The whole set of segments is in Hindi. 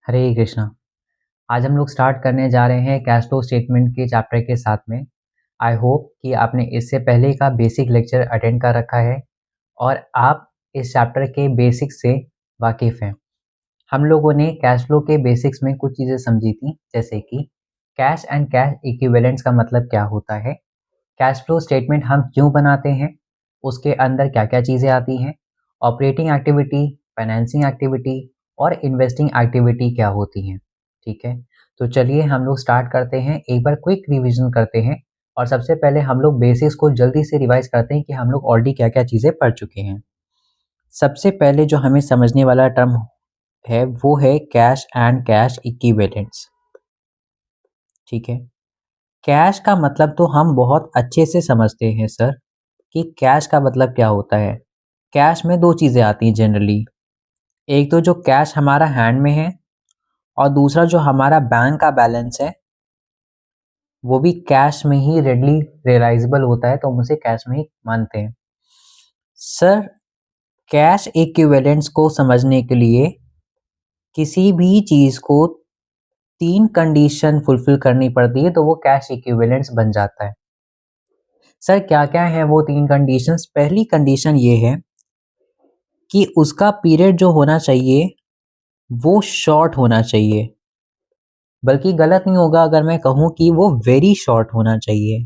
हरे कृष्णा। आज हम लोग स्टार्ट करने जा रहे हैं कैश फ्लो स्टेटमेंट के चैप्टर के साथ में। आई होप कि आपने इससे पहले का बेसिक लेक्चर अटेंड कर रखा है और आप इस चैप्टर के बेसिक्स से वाकिफ़ हैं। हम लोगों ने कैश फ्लो के बेसिक्स में कुछ चीज़ें समझी थी, जैसे कि कैश एंड कैश इक्विवेलेंट्स का मतलब क्या होता है, कैश फ्लो स्टेटमेंट हम क्यों बनाते हैं, उसके अंदर क्या क्या चीज़ें आती हैं, ऑपरेटिंग एक्टिविटी, फाइनेंसिंग एक्टिविटी और इन्वेस्टिंग एक्टिविटी क्या होती हैं। ठीक है, तो चलिए हम लोग स्टार्ट करते हैं। एक बार क्विक रिवीजन करते हैं और सबसे पहले हम लोग बेसिक्स को जल्दी से रिवाइज करते हैं कि हम लोग ऑलरेडी क्या क्या चीज़ें पढ़ चुके हैं। सबसे पहले जो हमें समझने वाला टर्म है वो है कैश एंड कैश इक्विवेलेंट्स। ठीक है, कैश का मतलब तो हम बहुत अच्छे से समझते हैं सर कि कैश का मतलब क्या होता है। कैश में दो चीज़ें आती हैं जनरली, एक तो जो कैश हमारा हैंड में है और दूसरा जो हमारा बैंक का बैलेंस है वो भी कैश में ही रेडली रियलाइजेबल होता है, तो हम उसे कैश में ही मानते हैं। सर, कैश इक्विवेलेंट्स को समझने के लिए किसी भी चीज़ को तीन कंडीशन फुलफिल करनी पड़ती है तो वो कैश इक्विवेलेंट्स बन जाता है। सर, क्या क्या है वो तीन कंडीशंस? पहली कंडीशन ये है कि उसका पीरियड जो होना चाहिए वो शॉर्ट होना चाहिए, बल्कि गलत नहीं होगा अगर मैं कहूँ कि वो वेरी शॉर्ट होना चाहिए।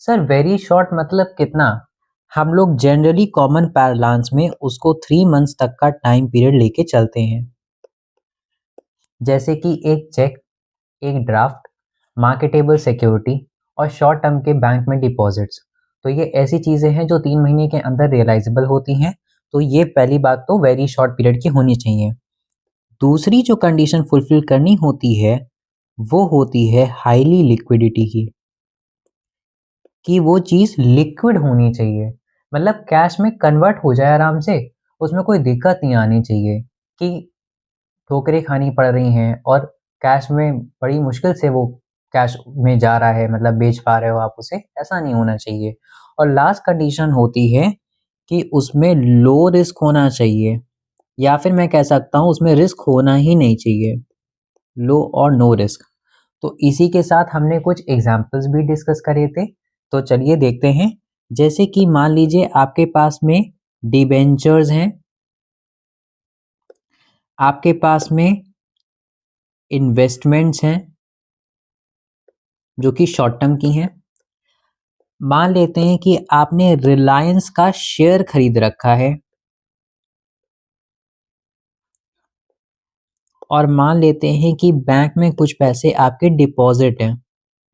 सर, वेरी शॉर्ट मतलब कितना? हम लोग जनरली कॉमन पैरलांस में उसको 3 मंथ्स तक का टाइम पीरियड लेके चलते हैं, जैसे कि एक चेक, एक ड्राफ्ट, मार्केटेबल सिक्योरिटी और शॉर्ट टर्म के बैंक में डिपॉजिट्स। तो ये ऐसी चीज़ें हैं जो 3 महीने के अंदर रियलाइजेबल होती हैं, तो ये पहली बात तो वेरी शॉर्ट पीरियड की होनी चाहिए। दूसरी जो कंडीशन फुलफिल करनी होती है वो होती है हाईली लिक्विडिटी की, कि वो चीज़ लिक्विड होनी चाहिए, मतलब कैश में कन्वर्ट हो जाए आराम से, उसमें कोई दिक्कत नहीं आनी चाहिए कि ठोकरें खानी पड़ रही हैं और कैश में बड़ी मुश्किल से वो कैश में जा रहा है, मतलब बेच पा रहे हो आप उसे, ऐसा नहीं होना चाहिए। और लास्ट कंडीशन होती है कि उसमें लो रिस्क होना चाहिए, या फिर मैं कह सकता हूँ उसमें रिस्क होना ही नहीं चाहिए, लो और नो रिस्क। तो इसी के साथ हमने कुछ एग्जाम्पल्स भी डिस्कस करे थे, तो चलिए देखते हैं। जैसे कि मान लीजिए आपके पास में डिबेंचर्स हैं, आपके पास में इन्वेस्टमेंट्स हैं जो कि शॉर्ट टर्म की हैं। मान लेते हैं कि आपने रिलायंस का शेयर खरीद रखा है, और मान लेते हैं कि बैंक में कुछ पैसे आपके डिपॉजिट हैं,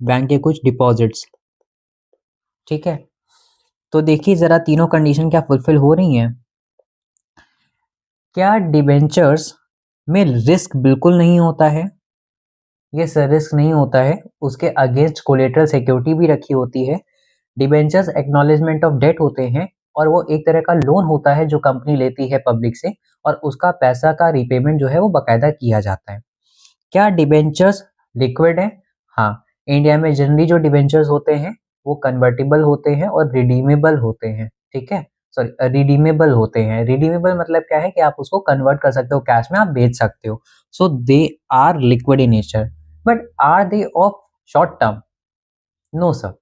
बैंक के कुछ डिपॉजिट्स। ठीक है, तो देखिए ज़रा तीनों कंडीशन क्या फुलफिल हो रही हैं। क्या डिबेंचर्स में रिस्क बिल्कुल नहीं होता है? ये सर, रिस्क नहीं होता है, उसके अगेंस्ट कोलेटरल सिक्योरिटी भी रखी होती है। डिबेंचर्स एक्नॉलेजमेंट ऑफ डेट होते हैं और वो एक तरह का लोन होता है जो कंपनी लेती है पब्लिक से, और उसका पैसा का रीपेमेंट जो है वो बाकायदा किया जाता है। क्या डिबेंचर्स लिक्विड है? हाँ, इंडिया में जनरली जो डिबेंचर्स होते हैं वो कन्वर्टिबल होते हैं और रिडीमेबल होते हैं। ठीक है, सॉरी, रिडीमेबल होते हैं। रिडीमेबल मतलब क्या है कि आप उसको कन्वर्ट कर सकते हो कैश में, आप बेच सकते हो। So they are liquid in nature, but are they of short term? No sir,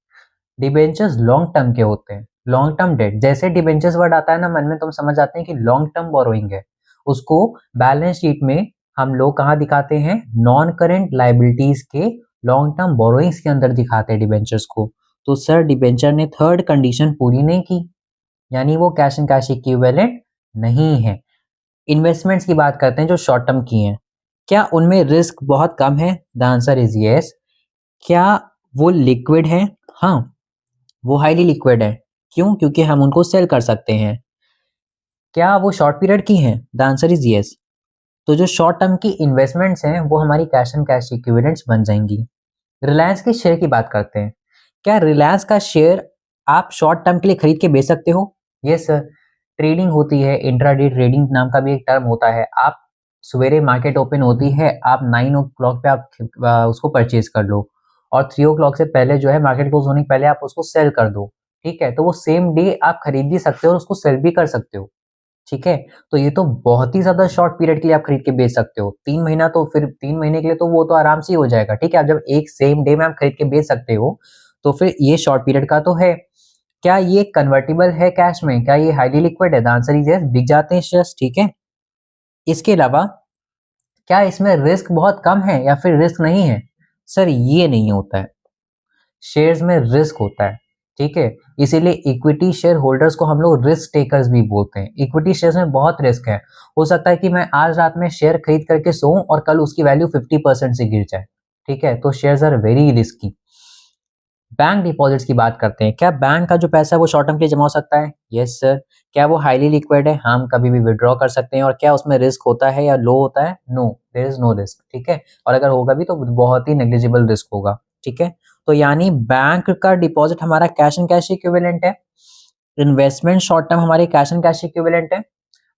debentures long term के होते हैं। लॉन्ग टर्म डेट, जैसे डिबेंचर्स वर्ड आता है ना मन में, तो हम समझ जाते हैं कि लॉन्ग टर्म बोरोइंग है। उसको बैलेंस शीट में हम लोग कहाँ दिखाते हैं? नॉन करेंट लाइबिलिटीज के लॉन्ग टर्म बोरोइंग्स के अंदर दिखाते हैं डिबेंचर्स को। तो सर, डिबेंचर ने थर्ड कंडीशन पूरी नहीं की, यानी वो कैश एंड कैश इक्विवेलेंट नहीं है। इन्वेस्टमेंट्स की बात करते हैं जो शॉर्ट टर्म की हैं, क्या उनमें रिस्क बहुत कम है? The answer is yes. क्या वो लिक्विड है? हाँ, वो हाईली लिक्विड है। क्यों? क्योंकि हम उनको सेल कर सकते हैं। क्या वो शॉर्ट पीरियड की हैं? The answer is yes. तो जो शॉर्ट टर्म की इन्वेस्टमेंट्स हैं वो हमारी कैश एंड कैश इक्विवेलेंट्स बन जाएंगी। रिलायंस के शेयर की बात करते हैं। क्या रिलायंस का शेयर आप शॉर्ट टर्म के लिए खरीद के बेच सकते हो? यस सर, ट्रेडिंग होती है, इंट्राडे ट्रेडिंग नाम का भी एक टर्म होता है। आप सवेरे मार्केट ओपन होती है, आप 9 o'clock पे आप उसको परचेज कर लो, और 3 o'clock से पहले जो है मार्केट क्लोज होने के पहले आप उसको सेल कर दो। ठीक है, तो वो सेम डे आप खरीद भी सकते हो और उसको सेल भी कर सकते हो। ठीक है? तो ये तो बहुत ही ज़्यादा शॉर्ट पीरियड के लिए आप खरीद के बेच सकते हो। 3 महीना तो फिर 3 महीने के लिए तो वो तो आराम से ही हो जाएगा, ठीक है? आप जब एक सेम डे में आप खरीद के बेच सकते हो, तो फिर ये शॉर्ट पीरियड का तो है। क्या ये कन्वर्टिबल है कैश में? क्या ये हाइली लिक्विड है? द आंसर इज यस, बिक जाते हैं शेयर्स, ठीक है? इसके अलावा क्या इसमें रिस्क बहुत कम है या फिर रिस्क नहीं है? सर ये नहीं होता है। शेयर्स में रिस्क होता है, ठीक है? इसीलिए इक्विटी शेयर होल्डर्स को हम लोग रिस्क टेकर्स भी बोलते हैं। इक्विटी शेयर्स में बहुत रिस्क है। हो सकता है कि मैं आज रात में शेयर खरीद करके सोऊं और कल उसकी वैल्यू 50% से गिर जाए, ठीक है? तो shares are very risky. Bank deposits की बात करते हैं। क्या बैंक का जो पैसा है वो शॉर्ट टर्म के लिए जमा हो सकता है? Yes sir. क्या वो हाईली लिक्विड है? हम कभी भी विड्रॉ कर सकते हैं। और क्या उसमें रिस्क होता है या लो होता है? No, there is no risk, ठीक है? और अगर होगा भी तो बहुत ही नेग्लिजिबल रिस्क होगा, ठीक है? तो यानी बैंक का डिपॉजिट हमारा कैश एंड कैश इक्विवेलेंट है। इन्वेस्टमेंट शॉर्ट टर्म हमारे कैश एंड कैश इक्विवेलेंट है।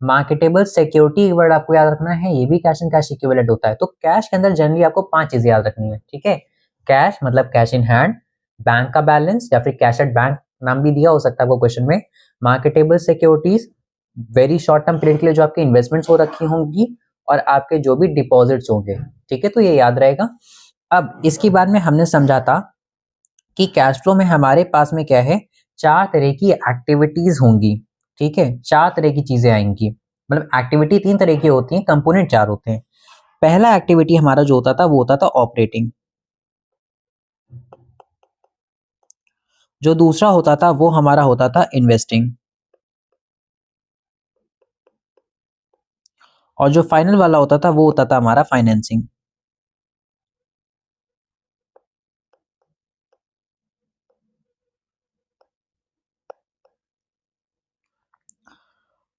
मार्केटेबल सिक्योरिटी वर्ड आपको याद रखना है, ये भी कैश एंड कैश इक्विवेलेंट होता है। तो कैश के अंदर जनरली आपको 5 चीजें याद रखनी है, ठीक है? कैश मतलब कैश इन हैंड, बैंक का बैलेंस या फिर कैश एट बैंक नाम भी दिया हो सकता है आपको क्वेश्चन में, marketable securities very short term period के लिए जो आपकी इन्वेस्टमेंट्स हो रखी होंगी, और आपके जो भी डिपॉजिट्स होंगे, ठीक है? तो ये याद रहेगा। अब इसके बाद में हमने समझा था कि कैश फ्लो में हमारे पास में क्या है, 4 तरह की एक्टिविटीज होंगी, ठीक है? 4 तरह की चीजें आएंगी, मतलब एक्टिविटी 3 तरह की होती हैं, कंपोनेंट 4 होते हैं। पहला एक्टिविटी हमारा जो होता था वो होता था ऑपरेटिंग। जो दूसरा होता था वो हमारा होता था इन्वेस्टिंग। और जो फाइनल वाला होता था वो होता था हमारा फाइनेंसिंग।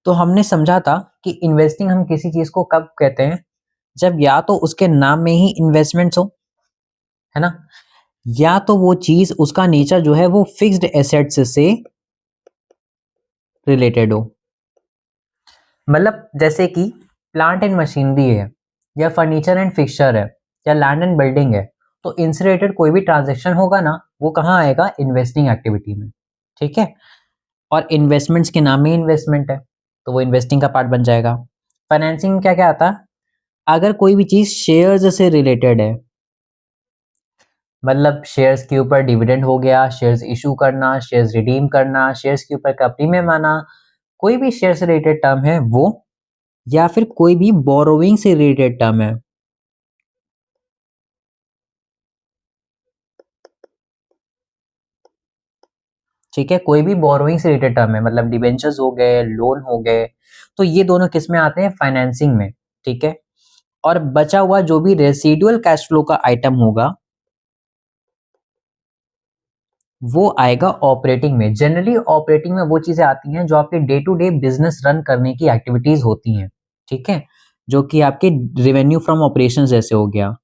तो हमने समझा था कि इन्वेस्टिंग हम किसी चीज को कब कहते हैं, जब या तो उसके नाम में ही इन्वेस्टमेंट्स हो, है ना? या तो वो चीज उसका नेचर जो है वो फिक्स्ड एसेट्स से रिलेटेड हो। मतलब जैसे कि प्लांट एंड मशीनरी है, या फर्नीचर एंड फिक्सचर है, या लैंड एंड बिल्डिंग है, तो इनसे रिलेटेड कोई भी ट्रांजेक्शन होगा ना, वो कहाँ आएगा? इन्वेस्टिंग एक्टिविटी में, ठीक है? और इन्वेस्टमेंट्स के नाम में इन्वेस्टमेंट है, तो वो इन्वेस्टिंग का पार्ट बन जाएगा। फाइनेंसिंग में क्या क्या आता? अगर कोई भी चीज शेयर्स से रिलेटेड है, मतलब शेयर्स के ऊपर डिविडेंड हो गया, शेयर्स इशू करना, शेयर्स रिडीम करना, शेयर्स के ऊपर का प्रीमियम आना, कोई भी शेयर से रिलेटेड टर्म है वो, या फिर कोई भी बोरोइंग से रिलेटेड टर्म है, ठीक है? कोई भी बोरोइंग से रिलेटेड टर्म है, मतलब डिबेंचर्स हो गए, लोन हो गए, तो ये दोनों किस में आते हैं? फाइनेंसिंग में, ठीक है? और बचा हुआ जो भी रेसिडुअल कैश फ्लो का आइटम होगा वो आएगा ऑपरेटिंग में। जनरली ऑपरेटिंग में वो चीजें आती हैं जो आपके day to day business run करने की एक्टिविटीज होती हैं, ठीक है? जो कि आपके रेवेन्यू फ्रॉम ऑपरेशन जैसे हो गया।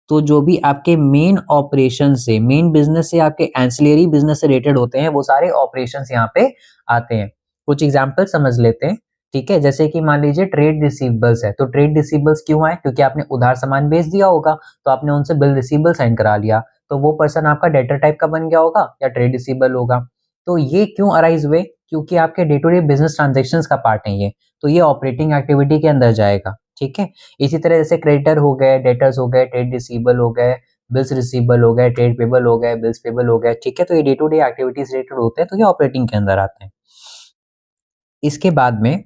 तो जो भी आपके मेन ऑपरेशन से, मेन बिजनेस से, आपके एंसिलरी बिजनेस से रिलेटेड होते हैं, वो सारे ऑपरेशंस यहाँ पे आते हैं। कुछ एग्जांपल समझ लेते हैं, ठीक है? जैसे कि मान लीजिए ट्रेड रिसीवेबल्स है, तो ट्रेड रिसीवेबल्स क्यों आए? क्योंकि आपने उधार सामान बेच दिया होगा, तो आपने उनसे बिल रिसीवेबल साइन करा लिया, तो वो पर्सन आपका डेटर टाइप का बन गया होगा या ट्रेड रिसीवेबल होगा। तो ये क्यों अराइज हुए? क्योंकि आपके day to day business transaction का पार्ट है ये, तो ये ऑपरेटिंग एक्टिविटी के अंदर जाएगा, ठीक है? इसी तरह जैसे क्रेडिटर हो गए, डेटर्स हो गए, ट्रेड रिसीवेबल हो गए, बिल्स रिसीवेबल हो गए, ट्रेड पेबल हो गए, बिल्स पेबल हो गए, ठीक है? तो ये day to day activities related होते हैं, तो ये ऑपरेटिंग के अंदर आते हैं। इसके बाद में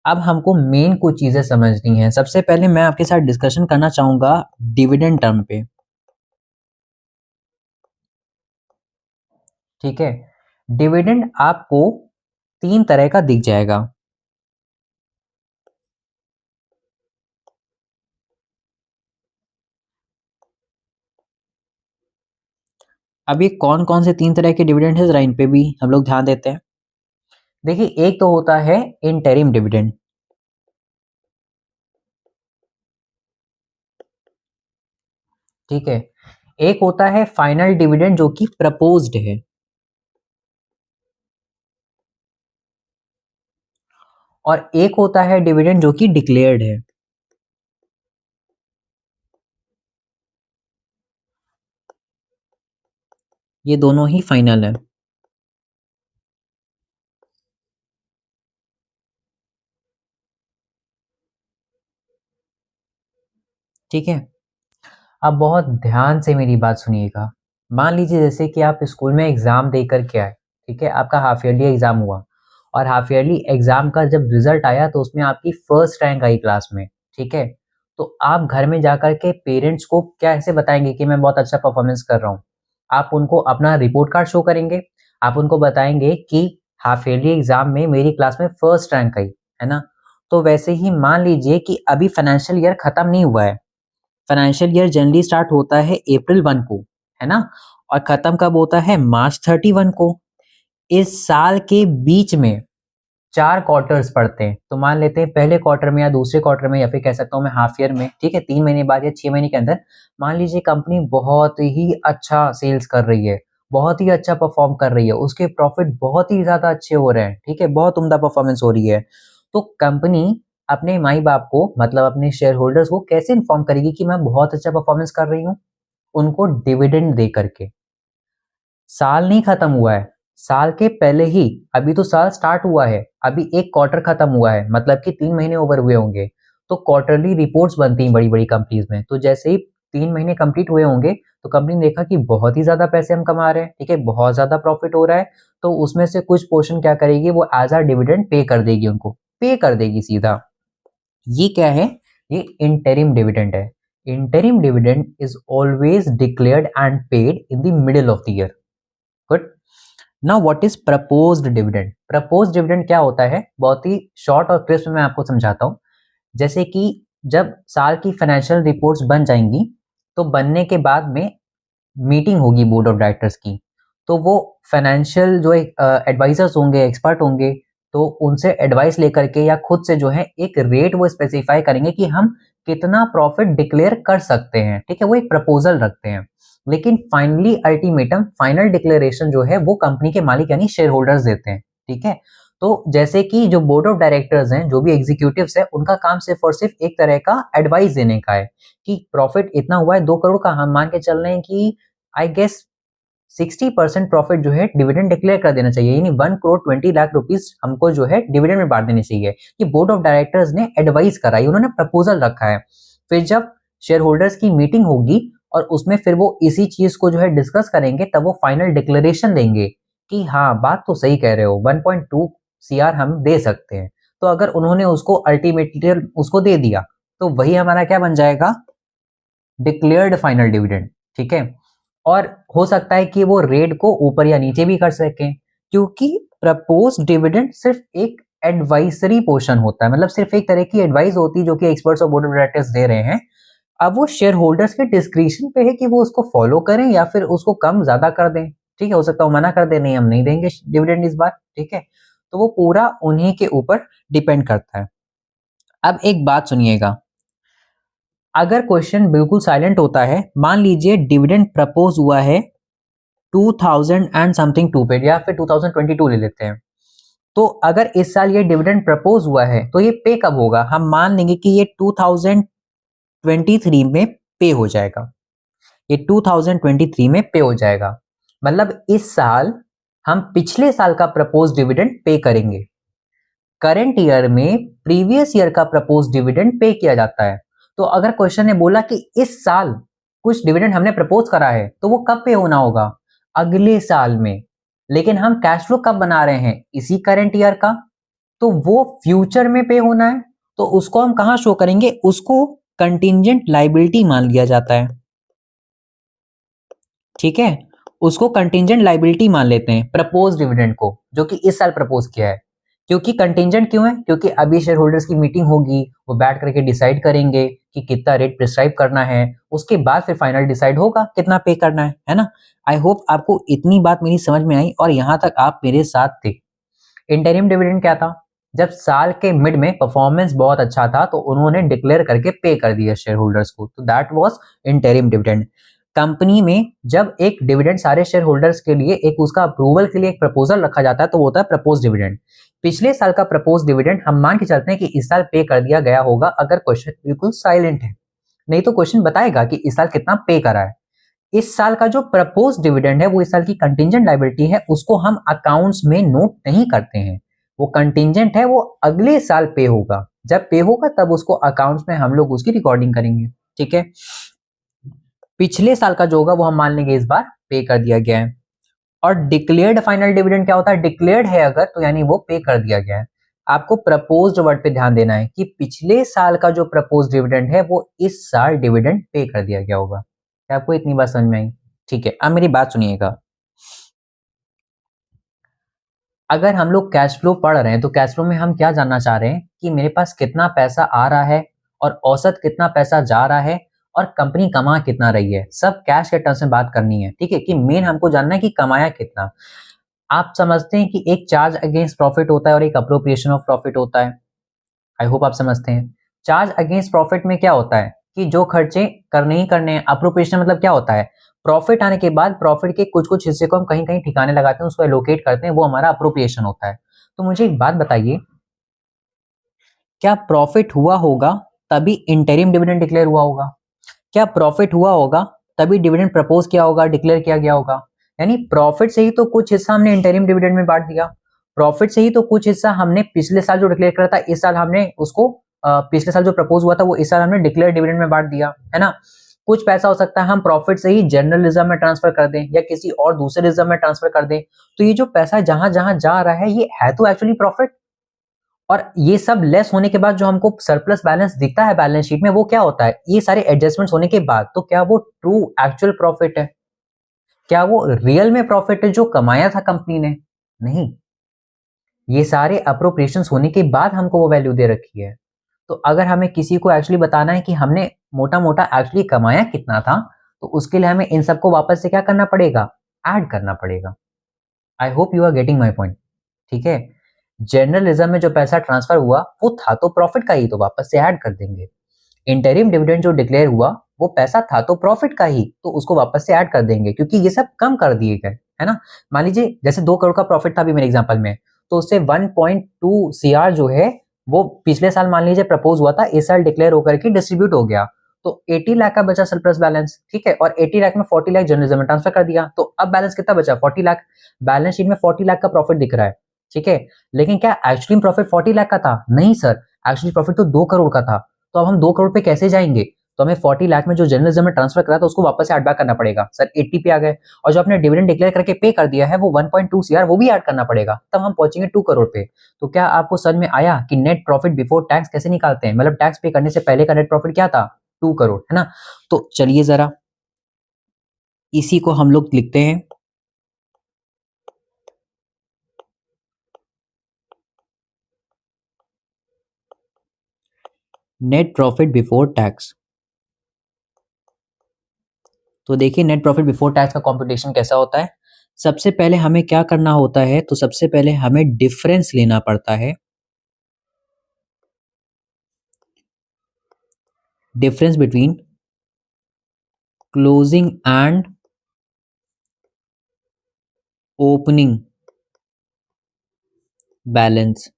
अब हमको मेन कुछ चीजें समझनी है। सबसे पहले मैं आपके साथ डिस्कशन करना चाहूंगा डिविडेंड टर्म पे, ठीक है? डिविडेंड आपको 3 तरह का दिख जाएगा। अब ये कौन कौन से 3 तरह के डिविडेंड है, जरा इन पे भी हम लोग ध्यान देते हैं। देखिए, एक तो होता है इंटरिम डिविडेंड, ठीक है? एक होता है फाइनल डिविडेंड जो कि प्रपोज्ड है, और एक होता है डिविडेंड जो कि डिक्लेयर्ड है। ये दोनों ही फाइनल है। ठीक है। अब बहुत ध्यान से मेरी बात सुनिएगा। मान लीजिए जैसे कि आप स्कूल में एग्ज़ाम दे कर के आए, ठीक है? आपका हाफ ईयरली एग्ज़ाम हुआ और हाफ ईयरली एग्ज़ाम का जब रिज़ल्ट आया तो उसमें आपकी फर्स्ट रैंक आई क्लास में, ठीक है? तो आप घर में जाकर के पेरेंट्स को कैसे बताएँगे कि मैं बहुत अच्छा परफ़ॉर्मेंस कर रहा हूँ? आप उनको अपना रिपोर्ट कार्ड शो करेंगे, आप उनको बताएँगे कि हाफ ईयरली एग्ज़ाम में मेरी क्लास में फर्स्ट रैंक आई, है ना? तो वैसे ही मान लीजिए कि अभी फाइनेंशियल ईयर खत्म नहीं हुआ है। फाइनेंशियल ईयर जनरली स्टार्ट होता है अप्रैल 1 को, है ना? और खत्म कब होता है? मार्च 31 को। इस साल के बीच में 4 क्वार्टर्स पड़ते हैं। तो मान लेते हैं पहले क्वार्टर में या दूसरे क्वार्टर में या फिर कह सकता हूँ मैं हाफ ईयर में, ठीक है? 3 महीने बाद या 6 महीने के अंदर मान लीजिए कंपनी बहुत ही अच्छा सेल्स कर रही है, बहुत ही अच्छा परफ़ॉर्म कर रही है, उसके प्रॉफिट बहुत ही ज़्यादा अच्छे हो रहे हैं, ठीक है? बहुत उम्दा परफ़ॉर्मेंस हो रही है। तो कंपनी अपने माई-बाप को मतलब अपने शेयर होल्डर्स को कैसे इन्फॉर्म करेगी कि मैं बहुत अच्छा परफ़ॉर्मेंस कर रही हूँ? उनको डिविडेंड दे करके। साल नहीं खत्म हुआ है, साल के पहले ही, अभी तो साल स्टार्ट हुआ है, अभी 1 क्वार्टर खत्म हुआ है, मतलब कि 3 महीने ओवर हुए होंगे। तो क्वार्टरली रिपोर्ट्स बनती हैं बड़ी-बड़ी कंपनीज़ में, तो जैसे ही 3 महीने कंप्लीट हुए होंगे, तो कंपनी ने देखा कि बहुत ही ज़्यादा पैसे हम कमा रहे हैं, ठीक है? बहुत ज़्यादा प्रॉफिट हो रहा है, तो उसमें से कुछ पोर्शन क्या करेगी, वो एज़ अ डिविडेंड पे कर देगी उनको, पे कर देगी सीधा। ये क्या है? ये इंटरिम डिविडेंड है। Interim dividend is always declared and paid in the middle of the year. Good. Now what is proposed dividend? Proposed dividend क्या होता है? बहुत ही शॉर्ट और क्रिस्प में मैं आपको समझाता हूँ। जैसे कि जब साल की फाइनेंशियल रिपोर्ट्स बन जाएंगी, तो बनने के बाद में मीटिंग होगी बोर्ड ऑफ डायरेक्टर्स की। तो वो फाइनेंशियल जो एडवाइजर्स होंगे, एक्सपर्ट होंगे, तो उनसे एडवाइस लेकर के या खुद से जो है एक रेट वो स्पेसिफाई करेंगे कि हम कितना प्रॉफिट डिक्लेयर कर सकते हैं, ठीक है? वो एक प्रपोजल रखते हैं। लेकिन फाइनली अल्टीमेटम फाइनल डिक्लेरेशन जो है वो कंपनी के मालिक यानी शेयर होल्डर्स देते हैं, ठीक है? तो जैसे कि जो बोर्ड ऑफ डायरेक्टर्स हैं, जो भी एग्जीक्यूटिव्स हैं, उनका काम सिर्फ और सिर्फ एक तरह का एडवाइस देने का है कि प्रॉफिट इतना हुआ है 2 करोड़ का, हम मान के चल रहे हैं कि आई गेस 60% प्रॉफिट जो है डिविडेंड डिक्लेयर कर देना चाहिए, यानी 1 करोड़ 20 लाख रुपीस हमको जो है डिविडेंड में बांट देने चाहिए। ये बोर्ड ऑफ डायरेक्टर्स ने एडवाइस कराई, उन्होंने प्रपोजल रखा है। फिर जब शेयर होल्डर्स की मीटिंग होगी और उसमें फिर वो इसी चीज को जो है डिस्कस करेंगे, तब वो फाइनल डिक्लेरेशन देंगे कि हाँ बात तो सही कह रहे हो, 1.2 सीआर हम दे सकते हैं। तो अगर उन्होंने उसको अल्टीमेटली उसको दे दिया, तो वही हमारा क्या बन जाएगा? डिक्लेयर्ड फाइनल डिविडेंड, ठीक है? और हो सकता है कि वो रेट को ऊपर या नीचे भी कर सकें, क्योंकि प्रपोज डिविडेंड सिर्फ एक एडवाइजरी पोर्शन होता है, मतलब सिर्फ एक तरह की एडवाइस होती है जो कि एक्सपर्ट्स और बोर्ड ऑफ डायरेक्टर्स दे रहे हैं। अब वो शेयर होल्डर्स के डिस्क्रिप्शन पे है कि वो उसको फॉलो करें या फिर उसको कम ज्यादा कर दें, ठीक है? हो सकता है वो मना कर दे, नहीं हम नहीं देंगे डिविडेंड इस बार, ठीक है? तो वो पूरा उन्हीं के ऊपर डिपेंड करता है। अब एक बात सुनिएगा, अगर क्वेश्चन बिल्कुल साइलेंट होता है, मान लीजिए डिविडेंड प्रपोज हुआ है 2000 एंड समथिंग टू पे, या फिर 2022 ले लेते हैं, तो अगर इस साल ये डिविडेंड प्रपोज हुआ है तो ये पे कब होगा? हम मान लेंगे कि ये 2023 में पे हो जाएगा, ये 2023 में पे हो जाएगा। मतलब इस साल हम पिछले साल का प्रपोज डिविडेंड पे करेंगे। करंट ईयर में प्रीवियस ईयर का प्रपोज डिविडेंड पे किया जाता है। तो अगर क्वेश्चन ने बोला कि इस साल कुछ डिविडेंड हमने प्रपोज करा है, तो वो कब पे होना होगा? अगले साल में। लेकिन हम कैश फ्लो कब बना रहे हैं? इसी करंट ईयर का, तो वो फ्यूचर में पे होना है। तो उसको हम कहां शो करेंगे? उसको कंटिंजेंट लाइबिलिटी मान लिया जाता है, ठीक है? उसको कंटिंजेंट लाइबिलिटी मान लेते हैं प्रपोज डिविडेंड को, जो कि इस साल प्रपोज किया है। क्योंकि कंटिंजेंट क्यों है? क्योंकि अभी शेयर होल्डर्स की मीटिंग होगी, वो बैठ करके डिसाइड करेंगे कि कितना रेट प्रिस्क्राइब करना है, उसके बाद फिर फाइनल डिसाइड होगा कितना पे करना है ना? आई होप आपको इतनी बात मेरी समझ में आई और यहाँ तक आप मेरे साथ थे। इंटरिम डिविडेंड क्या था? जब साल के मिड में परफॉर्मेंस बहुत अच्छा था तो उन्होंने डिक्लेयर करके पे कर दिया शेयर होल्डर्स को, तो that was interim dividend. Company में जब एक डिविडेंड सारे शेयर होल्डर्स के लिए एक उसका अप्रूवल के लिए एक प्रपोजल रखा जाता है, तो वो होता है प्रपोज डिविडेंड। पिछले साल का प्रपोज डिविडेंड हम मान के चलते हैं कि इस साल पे कर दिया गया होगा, अगर क्वेश्चन बिल्कुल साइलेंट है। नहीं तो क्वेश्चन बताएगा कि इस साल कितना पे करा है। इस साल का जो प्रपोज डिविडेंड है वो इस साल की कंटिंजेंट लायबिलिटी है, उसको हम अकाउंट्स में नोट नहीं करते हैं। वो कंटिंजेंट है, वो अगले साल पे होगा। जब पे होगा तब उसको अकाउंट्स में हम लोग उसकी रिकॉर्डिंग करेंगे, ठीक है। पिछले साल का जो होगा वो हम मान लेंगे इस बार पे कर दिया गया है। और डिक्लेयर्ड फाइनल डिविडेंड क्या होता है, डिक्लेयर्ड है अगर तो यानी वो पे कर दिया गया है। आपको प्रपोज्ड वर्ड पे ध्यान देना है कि पिछले साल का जो प्रपोज्ड डिविडेंड है वो इस साल डिविडेंड पे कर दिया गया होगा। क्या आपको इतनी बात समझ में आई? ठीक है, अब मेरी बात सुनिएगा। अगर हम लोग कैश फ्लो पढ़ रहे हैं तो कैश फ्लो में हम क्या जानना चाह रहे हैं कि मेरे पास कितना पैसा आ रहा है और औसत कितना पैसा जा रहा है और कंपनी कमा कितना रही है, सब कैश के टर्म्स में बात करनी है। ठीक है, कि मेन हमको जानना है कि कमाया कितना। आप समझते हैं कि एक चार्ज अगेंस्ट प्रॉफिट होता है और एक अप्रोप्रिएशन ऑफ प्रॉफिट होता है। आई होप आप समझते हैं। चार्ज अगेंस्ट प्रॉफिट में क्या होता है कि जो खर्चे करने ही करने हैं। अप्रोप्रिएशन मतलब क्या होता है, प्रॉफिट आने के बाद प्रॉफिट के कुछ कुछ हिस्से को हम कहीं कहीं ठिकाने लगाते हैं, उसको एलोकेट करते हैं, वो हमारा अप्रोप्रिएशन होता है। तो मुझे एक बात बताइए, क्या प्रॉफिट हुआ होगा तभी इंटरिम डिविडेंड डिक्लेयर हुआ होगा? क्या प्रॉफिट हुआ होगा तभी डिविडेंड प्रपोज किया होगा, डिक्लेयर किया गया होगा? यानी प्रॉफिट से ही तो कुछ हिस्सा हमने इंटरिम डिविडेंड में बांट दिया, प्रॉफिट से ही तो कुछ हिस्सा हमने पिछले साल जो डिक्लेयर करा था इस साल हमने उसको पिछले साल जो प्रपोज हुआ था वो इस साल हमने डिक्लेयर डिविडेंड में बांट दिया, है ना। कुछ पैसा हो सकता है हम प्रॉफिट से ही जनरल रिजर्व में ट्रांसफर कर दें या किसी और दूसरे रिजर्व में ट्रांसफर कर दें। तो ये जो पैसा जहां जहां जा रहा है ये है तो एक्चुअली प्रॉफिट। और ये सब लेस होने के बाद जो हमको सरप्लस बैलेंस दिखता है बैलेंस शीट में वो क्या होता है, ये सारे एडजस्टमेंट्स होने के बाद। तो क्या वो ट्रू एक्चुअल प्रॉफिट है? क्या वो रियल में प्रॉफिट है जो कमाया था कंपनी ने? नहीं, ये सारे अप्रोप्रिएशंस होने के बाद हमको वो वैल्यू दे रखी है। तो अगर हमें किसी को एक्चुअली बताना है कि हमने मोटा मोटा एक्चुअली कमाया कितना था, तो उसके लिए हमें इन सबको वापस से क्या करना पड़ेगा, ऐड करना पड़ेगा। I hope you are getting my point. ठीक है, जर्नलिज्म में जो पैसा ट्रांसफर हुआ वो था तो प्रॉफिट का ही, तो वापस से ऐड कर देंगे। इंटरिम डिविडेंड जो डिक्लेयर हुआ वो पैसा था तो प्रॉफिट का ही, तो उसको वापस से ऐड कर देंगे क्योंकि ये सब कम कर दिए गए, है ना। मान लीजिए जैसे 2 करोड़ का प्रॉफिट था अभी मेरे एग्जांपल में, तो उससे 1.2 सीआर जो है वो पिछले साल मान लीजिए प्रपोज हुआ था, इस साल डिक्लेयर होकर के डिस्ट्रीब्यूट हो गया, तो 80 लाख का बचा सरप्लस बैलेंस। ठीक है, और 80 लाख में 40 लाख जर्नलिज्म में ट्रांसफर कर दिया, तो अब बैलेंस कितना बचा, 40 लाख। बैलेंस शीट में 40 लाख का प्रॉफिट दिख रहा है। ठीक है, लेकिन क्या एक्चुअली प्रॉफिट 40 लाख का था? नहीं सर, एक्चुअली प्रॉफिट तो 2 करोड़ का था। तो अब हम 2 करोड़ पे कैसे जाएंगे? तो हमें 40 लाख में जो जर्नलिज्म में ट्रांसफर करा था उसको वापस से ऐड बैक करना पड़ेगा। सर 80 पे आ गए, और जो आपने डिविडेंड डिक्लेयर करके पे कर दिया है वो 1.2 सीआर वो भी ऐड करना पड़ेगा, तब हम पहुंचेंगे 2 करोड़ पे। तो क्या आपको समझ में आया कि नेट प्रॉफिट बिफोर टैक्स कैसे निकालते हैं, मतलब टैक्स पे करने से पहले का नेट प्रॉफिट क्या था, 2 करोड़, है ना। तो चलिए जरा इसी को हम लोग लिखते हैं। Net profit before tax. तो देखिए नेट प्रॉफिट बिफोर टैक्स का कॉम्पुटेशन कैसा होता है। सबसे पहले हमें क्या करना होता है, तो सबसे पहले हमें डिफरेंस लेना पड़ता है। Difference between closing and opening balance.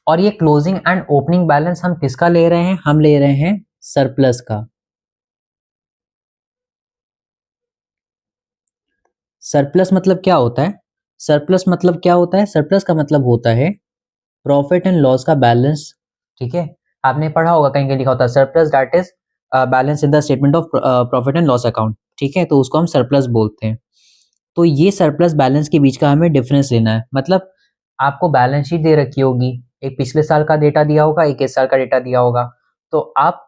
और ये क्लोजिंग एंड ओपनिंग बैलेंस हम किसका ले रहे हैं, हम ले रहे हैं सरप्लस का। सरप्लस मतलब क्या होता है, सरप्लस मतलब क्या होता है, सरप्लस का मतलब होता है प्रॉफिट एंड लॉस का बैलेंस। ठीक है, आपने पढ़ा होगा कहीं कहीं लिखा होता है surplus that is balance in the statement of profit and loss account. ठीक है, तो उसको हम सरप्लस बोलते हैं। तो ये सरप्लस बैलेंस के बीच का हमें डिफरेंस लेना है। मतलब आपको बैलेंस शीट दे रखी होगी, एक पिछले साल का डेटा दिया होगा, एक इस साल का डेटा दिया होगा, तो आप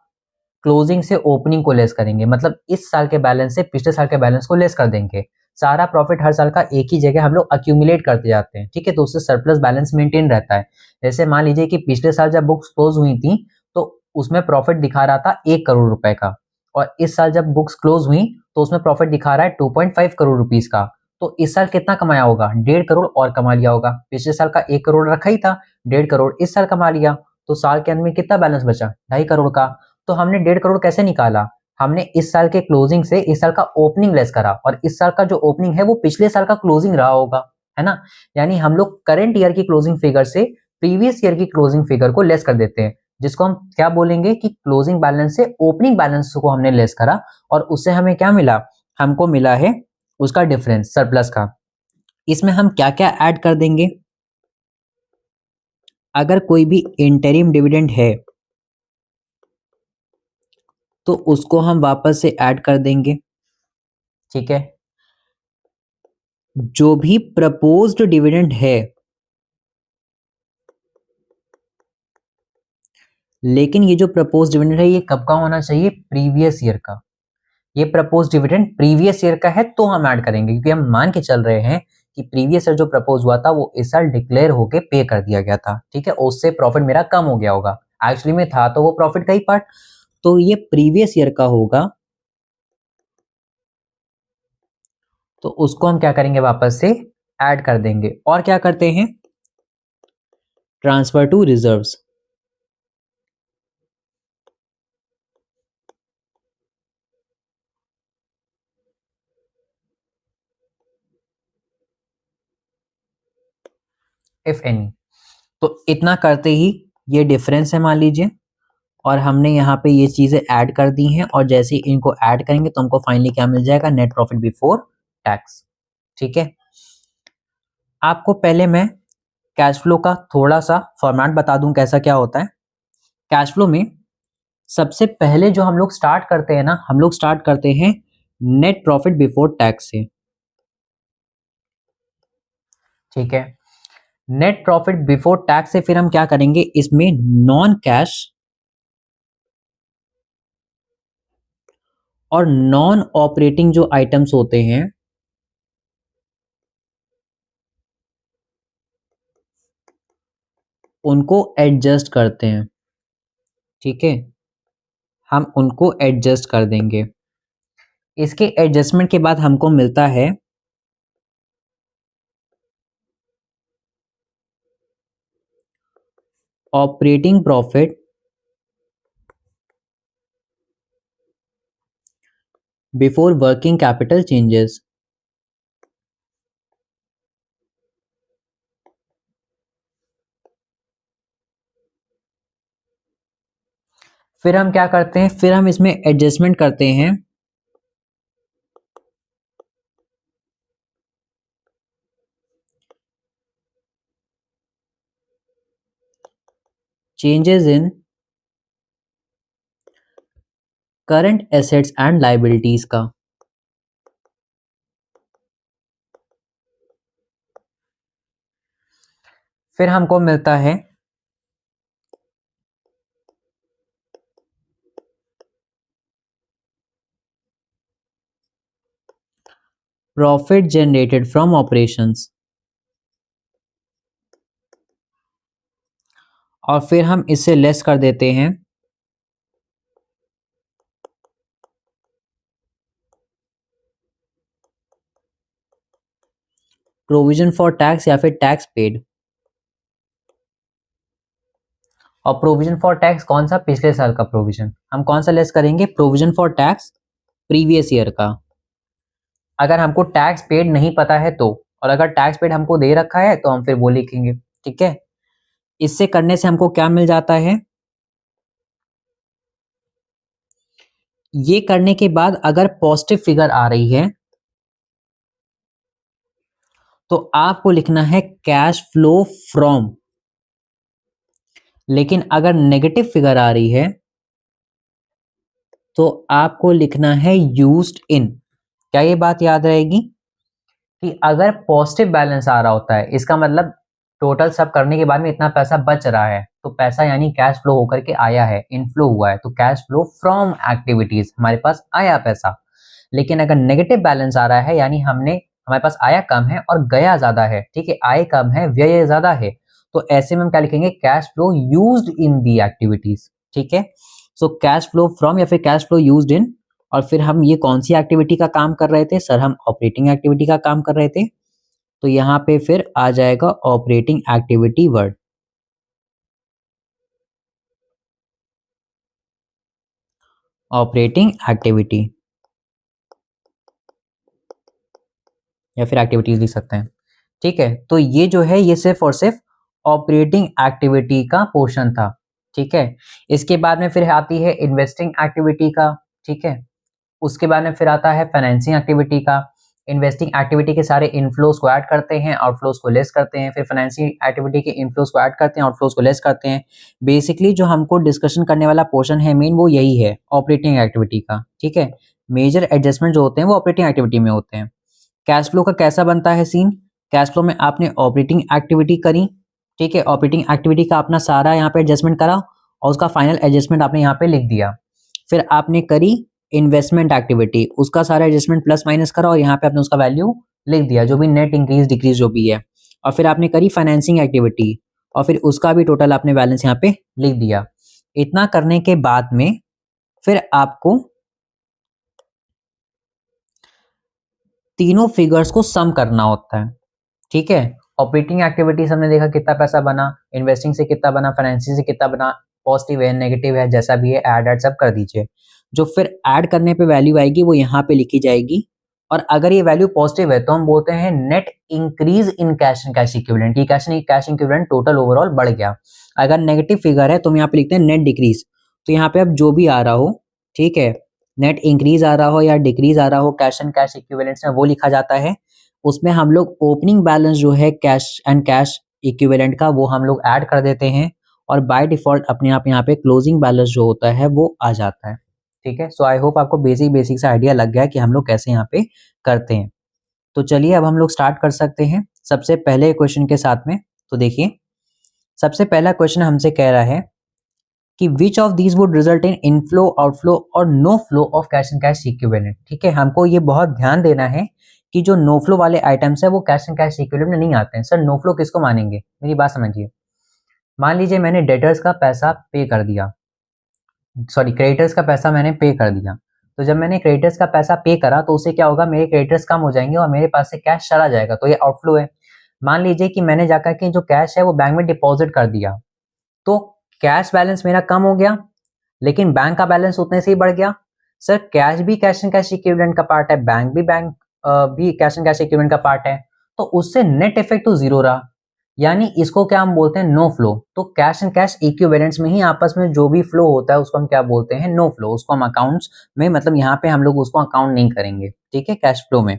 क्लोजिंग से ओपनिंग को लेस करेंगे, मतलब इस साल के बैलेंस से पिछले साल के बैलेंस को लेस कर देंगे। सारा प्रॉफिट हर साल का एक ही जगह हम लोग अक्यूमुलेट करते जाते हैं। ठीक है, तो उससे सरप्लस बैलेंस मेंटेन रहता है। जैसे मान लीजिए कि पिछले साल जब बुक्स क्लोज हुई थी तो उसमें प्रॉफिट दिखा रहा था 1 करोड़ रुपए का, और इस साल जब बुक्स क्लोज हुई तो उसमें प्रॉफिट दिखा रहा है 2.5 करोड़ रुपीज का। तो इस साल कितना कमाया होगा, 1.5 करोड़ और कमा लिया होगा। पिछले साल का 1 करोड़ रखा ही था, 1.5 करोड़ इस साल कमा लिया, तो साल के अंत में कितना बैलेंस बचा, 2.5 करोड़ का। तो हमने 1.5 करोड़ कैसे निकाला, हमने इस साल के क्लोजिंग से इस साल का ओपनिंग लेस करा, और इस साल का जो ओपनिंग है वो पिछले साल का क्लोजिंग रहा होगा, है ना। यानी हम लोग करंट ईयर की क्लोजिंग फिगर से प्रीवियस ईयर की क्लोजिंग फिगर को लेस कर देते हैं, जिसको हम क्या बोलेंगे कि क्लोजिंग बैलेंस से ओपनिंग बैलेंस को हमने लेस करा, और उससे हमें क्या मिला, हमको मिला है उसका डिफरेंस सरप्लस का। इसमें हम क्या क्या ऐड कर देंगे, अगर कोई भी इंटरिम डिविडेंड है तो उसको हम वापस से ऐड कर देंगे। ठीक है, जो भी प्रपोज्ड डिविडेंड है, लेकिन ये जो प्रपोज्ड डिविडेंड है ये कब का होना चाहिए? प्रीवियस ईयर का। ये प्रपोज डिविडेंड प्रीवियस ईयर का है तो हम ऐड करेंगे, क्योंकि हम मान के चल रहे हैं कि प्रीवियस ईयर जो प्रपोज हुआ था वो इस साल डिक्लेयर होके पे कर दिया गया था। ठीक है, उससे प्रॉफिट मेरा कम हो गया होगा। एक्चुअली में था तो वो प्रॉफिट का ही पार्ट, तो ये प्रीवियस ईयर का होगा, तो उसको हम क्या करेंगे? वापस से ऐड कर देंगे। और क्या करते हैं? Transfer to reserves. If any. तो इतना करते ही ये डिफरेंस है मान लीजिए, और हमने यहाँ पे ये चीजें ऐड कर दी हैं, और जैसे ही इनको ऐड करेंगे तो हमको फाइनली क्या मिल जाएगा? Net profit before tax. ठीक है, आपको पहले मैं कैश फ्लो का थोड़ा सा फॉर्मेट बता दूं कैसा क्या होता है। कैश फ्लो में सबसे पहले जो हम लोग स्टार्ट करते हैं ना, हम लोग स्टार्ट करते हैं नेट प्रॉफिट बिफोर टैक्स से। ठीक है, नेट प्रॉफिट बिफोर टैक्स से फिर हम क्या करेंगे? इसमें नॉन कैश और नॉन ऑपरेटिंग जो आइटम्स होते हैं उनको एडजस्ट करते हैं। ठीक है, हम उनको एडजस्ट कर देंगे। इसके एडजस्टमेंट के बाद हमको मिलता है operating profit before working capital changes. फिर हम क्या करते हैं? फिर हम इसमें एडजस्टमेंट करते हैं changes in current assets and liabilities का। फिर हमको मिलता है प्रॉफिट जनरेटेड फ्रॉम ऑपरेशंस। और फिर हम इससे लेस कर देते हैं प्रोविजन फॉर टैक्स या फिर टैक्स पेड। और प्रोविजन फॉर टैक्स कौन सा? पिछले साल का प्रोविजन। हम कौन सा लेस करेंगे? Provision for tax previous year का। अगर हमको टैक्स पेड नहीं पता है तो, और अगर टैक्स पेड हमको दे रखा है तो हम फिर वो लिखेंगे। ठीक है, इससे करने से हमको क्या मिल जाता है? ये करने के बाद अगर पॉजिटिव फिगर आ रही है तो आपको लिखना है कैश फ्लो फ्रॉम, लेकिन अगर नेगेटिव फिगर आ रही है तो आपको लिखना है यूज्ड इन। क्या ये बात याद रहेगी कि अगर पॉजिटिव बैलेंस आ रहा होता है, इसका मतलब टोटल सब करने के बाद में इतना पैसा बच रहा है, तो पैसा यानी कैश फ्लो होकर के आया है, इनफ्लो हुआ है, तो कैश फ्लो फ्रॉम एक्टिविटीज, हमारे पास आया पैसा। लेकिन अगर नेगेटिव बैलेंस आ रहा है यानी हमारे पास आया कम है और गया ज्यादा है। ठीक है, आय कम है, व्यय ज्यादा है, तो ऐसे में हम क्या लिखेंगे? कैश फ्लो यूज्ड इन दी एक्टिविटीज। ठीक है, सो कैश फ्लो फ्रॉम या फिर कैश फ्लो यूज्ड इन। और फिर हम ये कौन सी एक्टिविटी का काम कर रहे थे? सर हम ऑपरेटिंग एक्टिविटी का काम कर रहे थे, तो यहाँ पे फिर आ जाएगा operating activity word. Operating activity या फिर एक्टिविटीज लिख सकते हैं। ठीक है, तो ये जो है ये सिर्फ और सिर्फ ऑपरेटिंग एक्टिविटी का पोर्शन था। ठीक है, इसके बाद में फिर आती है इन्वेस्टिंग एक्टिविटी का। ठीक है, उसके बाद में फिर आता है फाइनेंसिंग एक्टिविटी का। इन्वेस्टिंग एक्टिविटी के सारे इनफ्लोज को ऐड करते हैं, आउटफ्लोज को लेस करते हैं, फिर फाइनेंशियल एक्टिविटी के इनफ्लोज को ऐड करते हैं, आउटफ्लोज को लेस करते हैं। बेसिकली जो हमको डिस्कशन करने वाला पोर्शन है मेन वो यही है ऑपरेटिंग एक्टिविटी का, ठीक है। मेजर एडजस्टमेंट जो होते हैं वो ऑपरेटिंग एक्टिविटी में होते हैं। कैश फ्लो का कैसा बनता है सीन? कैश फ्लो में आपने ऑपरेटिंग एक्टिविटी करी, ठीक है, ऑपरेटिंग एक्टिविटी का अपना सारा यहाँ पे एडजस्टमेंट करा और उसका फाइनल एडजस्टमेंट आपने यहाँ पे लिख दिया। फिर आपने करी इन्वेस्टमेंट एक्टिविटी, उसका सारा एडजस्टमेंट प्लस माइनस करा और यहाँ पे आपने उसका वैल्यू लिख दिया, जो भी नेट इंक्रीज डिक्रीज जो भी है। और फिर आपने करी फाइनेंसिंग एक्टिविटी और फिर उसका भी टोटल आपने बैलेंस यहाँ पे लिख दिया। इतना करने के बाद में फिर आपको तीनों फिगर्स को सम करना होता है, ठीक है। ऑपरेटिंग एक्टिविटीज हमने देखा कितना पैसा बना, इन्वेस्टिंग से कितना बना, फाइनेंसिंग से कितना बना, पॉजिटिव है नेगेटिव है जैसा भी है ऐड सब कर दीजिए। जो फिर ऐड करने पे वैल्यू आएगी वो यहाँ पे लिखी जाएगी। और अगर ये वैल्यू पॉजिटिव है तो हम बोलते हैं net increase in cash and cash equivalent, ये कैश इक्विवेलेंट टोटल ओवरऑल बढ़ गया। अगर नेगेटिव फिगर है तो हम यहाँ पे लिखते हैं नेट डिक्रीज। तो यहाँ पे अब जो भी आ रहा हो, ठीक है, नेट इंक्रीज आ रहा हो या डिक्रीज आ रहा हो कैश एंड कैश इक्विवेलेंट्स में वो लिखा जाता है। उसमें हम लोग ओपनिंग बैलेंस जो है कैश एंड कैश इक्विवेलेंट का वो हम लोग ऐड कर देते हैं और बाय डिफॉल्ट अपने आप यहाँ पे क्लोजिंग बैलेंस जो होता है वो आ जाता है, ठीक है। सो आई होप आपको बेसिक सा आइडिया लग गया कि हम लोग कैसे यहाँ पे करते हैं। तो चलिए अब हम लोग स्टार्ट कर सकते हैं सबसे पहले क्वेश्चन के साथ में। तो देखिए सबसे पहला क्वेश्चन हमसे कह रहा है कि which of these would result in inflow outflow और no flow of cash and cash equivalent, ठीक है। हमको ये बहुत ध्यान देना है कि जो नो फ्लो वाले आइटम्स है वो कैश एंड कैश इक्विवेलेंट में नहीं आते हैं। सर नो फ्लो किसको मानेंगे, मेरी बात समझिए। मान लीजिए मैंने डेटर्स का पैसा पे कर दिया, सॉरी क्रेडिटर्स का पैसा मैंने पे कर दिया। तो जब मैंने क्रेडिटर्स का पैसा पे करा तो उससे क्या होगा, मेरे क्रेडिटर्स कम हो जाएंगे और मेरे पास से कैश चला जाएगा, तो ये आउटफ्लो है। मान लीजिए कि मैंने जाकर के जो कैश है वो बैंक में डिपॉजिट कर दिया, तो कैश बैलेंस मेरा कम हो गया लेकिन बैंक का बैलेंस उतने से ही बढ़ गया। सर कैश भी कैश एंड कैश इक्विवेलेंट का पार्ट है, बैंक भी कैश एंड कैश इक्विवेलेंट का पार्ट है, तो उससे नेट इफेक्ट तो जीरो रहा, यानी इसको क्या हम बोलते हैं, नो फ्लो। तो कैश एंड कैश इक्विवेलेंट्स में ही आपस में जो भी फ्लो होता है उसको हम क्या बोलते हैं, नो फ्लो। उसको हम अकाउंट्स में मतलब यहाँ पे हम लोग उसको अकाउंट नहीं करेंगे, ठीक है, कैश फ्लो में।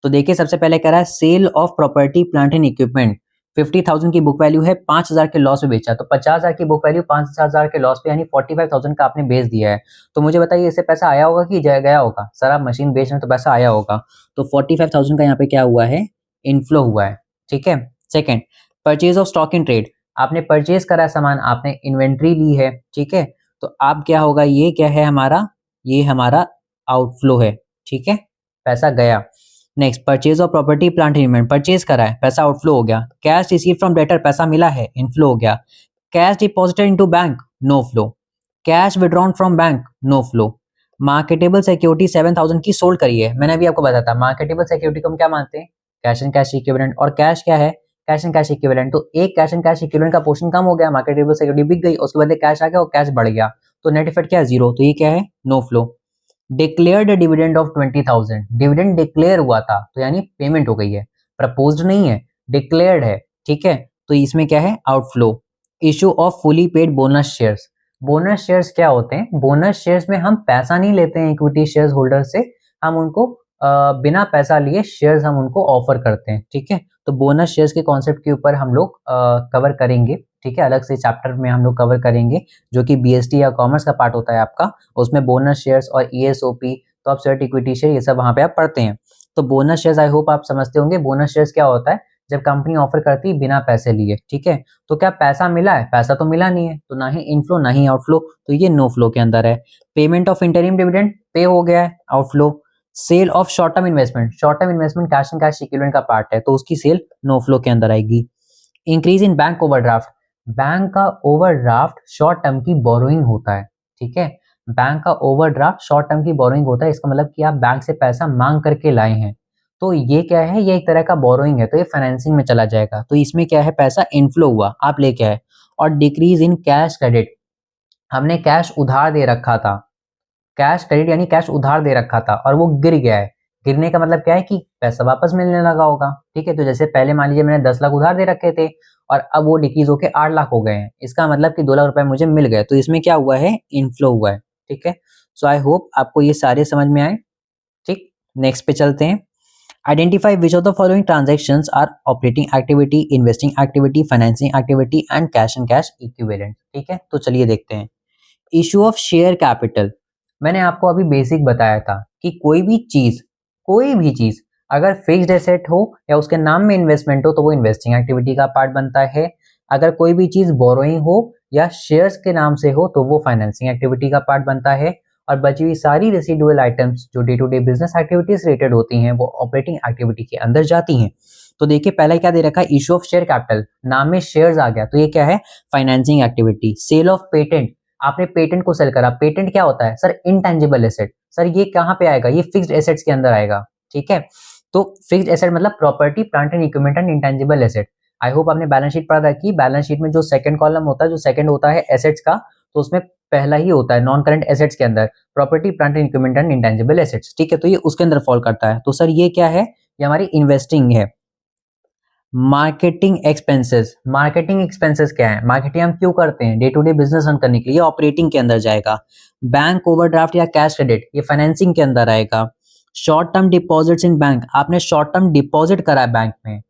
तो देखिए सबसे पहले कह रहा है sale of property plant and equipment, 50,000 की बुक वैल्यू है, 5,000 के लॉस पे बेचा, तो 50,000 की बुक वैल्यू 5,000 के लॉस पे यानी 45,000 का आपने बेच दिया है। तो मुझे बताइए इससे पैसा आया होगा कि गया होगा, सर आप मशीन बेच रहे हैं तो पैसा आया होगा। तो 45,000 का यहाँ पे क्या हुआ है, इनफ्लो हुआ है, ठीक है। Second, purchase of stock in trade, आपने परचेज करा सामान, आपने इन्वेंट्री ली है, ठीक है। तो अब क्या होगा, ये क्या है हमारा, ये हमारा आउटफ्लो है, ठीक है, पैसा गया। Next, purchase of property plant equipment, purchase करा है, पैसा आउटफ्लो हो गया। कैश रिसीव फ्रॉम डेटर, पैसा मिला है, इनफ्लो हो गया। Cash deposited into bank, no flow. Cash withdrawn from bank, no flow. Marketable security 7,000 की सोल्ड करी है, मैंने अभी आपको बताया था मार्केटेबल सिक्योरिटी को हम क्या मानते हैं, कैश एंड कैश इक्विवेलेंट, और कैश क्या है, कैश एंड कैश इक्विवेलेंट। तो एक कैश एंड कैश इक्विवेलेंट का पोर्शन कम हो गया, मार्केटेबल सिक्योरिटी बिक गई, उसके बाद कैश आ गया और कैश बढ़ गया, तो नेट इफेक्ट क्या है, जीरो। तो ये क्या है, no flow. Declared dividend of 20,000, dividend declare हुआ था तो यानी पेमेंट हो गई है, प्रपोज्ड नहीं है, डिक्लेयर्ड है, ठीक है। तो इसमें क्या है, outflow. Issue of fully paid bonus shares, bonus shares क्या होते हैं, बोनस शेयर्स में हम पैसा नहीं लेते हैं इक्विटी शेयर्स होल्डर से, हम उनको बिना पैसा लिए शेयर्स हम उनको ऑफर करते हैं, ठीक है। तो बोनस शेयर्स के कॉन्सेप्ट के ऊपर हम लोग कवर करेंगे, ठीक है, अलग से चैप्टर में हम लोग कवर करेंगे, जो कि बीएसटी या कॉमर्स का पार्ट होता है आपका, उसमें बोनस शेयर्स और ईएसओपी, तो आप सर्ट इक्विटी शेयर ये सब वहां पे आप पढ़ते हैं। तो बोनस शेयर्स आई होप आप समझते होंगे, बोनस शेयर्स क्या होता है, जब कंपनी ऑफर करती है बिना पैसे लिए, ठीक है। तो क्या पैसा मिला है, पैसा तो मिला नहीं है, तो ना ही इनफ्लो ना ही आउटफ्लो, तो ये नो फ्लो के अंदर है। Payment of interim dividend pay हो गया है, outflow. Sale of short term investment, short term investment cash and cash equivalent का पार्ट है, तो उसकी सेल नो फ्लो के अंदर आएगी। Increase in bank overdraft, bank का ओवरड्राफ्ट शॉर्ट टर्म की बोरोइंग होता है, ठीक है। बैंक का ओवरड्राफ्ट शॉर्ट टर्म की बोरोइंग होता है, इसका मतलब कि आप बैंक से पैसा मांग करके लाए हैं, तो ये क्या है, ये एक तरह का बोरोइंग है, तो ये फाइनेंसिंग में चला जाएगा, तो इसमें क्या है, पैसा इनफ्लो हुआ, आप लेके आए। और डिक्रीज इन कैश क्रेडिट, हमने कैश उधार दे रखा था, कैश क्रेडिट यानी कैश उधार दे रखा था और वो गिर गया है, गिरने का मतलब क्या है कि पैसा वापस मिलने लगा होगा, ठीक है। तो जैसे पहले मान लीजिए मैंने 10 लाख उधार दे रखे थे और अब वो डिक्रीज होकर 8 लाख हो गए हैं, इसका मतलब कि 2 लाख रुपए मुझे मिल गए, तो इसमें क्या हुआ है, इनफ्लो हुआ है, ठीक है। सो आई होप आपको ये सारे समझ में आए, ठीक। नेक्स्ट पे चलते हैं। Identify which of the following transactions are operating activity, investing activity, financing activity and cash and cash equivalent. ठीक है, तो चलिए देखते हैं. Issue of share capital. मैंने आपको अभी बेसिक बताया था कि कोई भी चीज अगर फिक्स्ड एसेट हो या उसके नाम में इन्वेस्टमेंट हो तो वो इन्वेस्टिंग एक्टिविटी का पार्ट बनता है. अगर कोई भी चीज बोरोइंग हो या शेयर्स के नाम से हो तो वो फाइनेंसिंग एक्टिविटी का पार्ट बनता है. और बची हुई सारी रेसिडुअल आइटम्स जो day to day business activities related होती हैं वो ऑपरेटिंग एक्टिविटी के अंदर जाती हैं. तो देखिए पहला क्या दे रखा है, इशू ऑफ शेयर कैपिटल, नाम में शेयर्स आ गया तो ये क्या है, financing activity. Sale of patent, आपने पेटेंट को सेल करा. पेटेंट क्या होता है सर, इंटेंजिबल एसेट. सर ये कहाँ पे आएगा, ये फिक्स्ड एसेट्स के अंदर आएगा. ठीक है, तो फिक्स्ड एसेट मतलब property plant and equipment and intangible asset. I hope आपने बैलेंस शीट पढ़ा रखी. बैलेंस शीट में जो सेकंड कॉलम होता है, जो सेकंड होता है एसेट्स का, तो उसमें पहला ही होता है नॉन करंट एसेट्स के अंदर property plant and equipment and intangible assets. ठीक है, तो ये उसके अंदर फॉल करता है. तो सर ये क्या है, ये हमारी इन्वेस्टिंग है. मार्केटिंग एक्सपेंसेस, मार्केटिंग एक्सपेंसेस क्या है, मार्केटिंग हम क्यों करते हैं, day to day business run करने के लिए, ऑपरेटिंग के अंदर जाएगा. बैंक ओवरड्राफ्ट या कैश क्रेडिट, ये फाइनेंसिंग के अंदर आएगा. Short term deposits in bank, आपने शॉर्ट टर्म डिपॉजिट करा है बैंक में,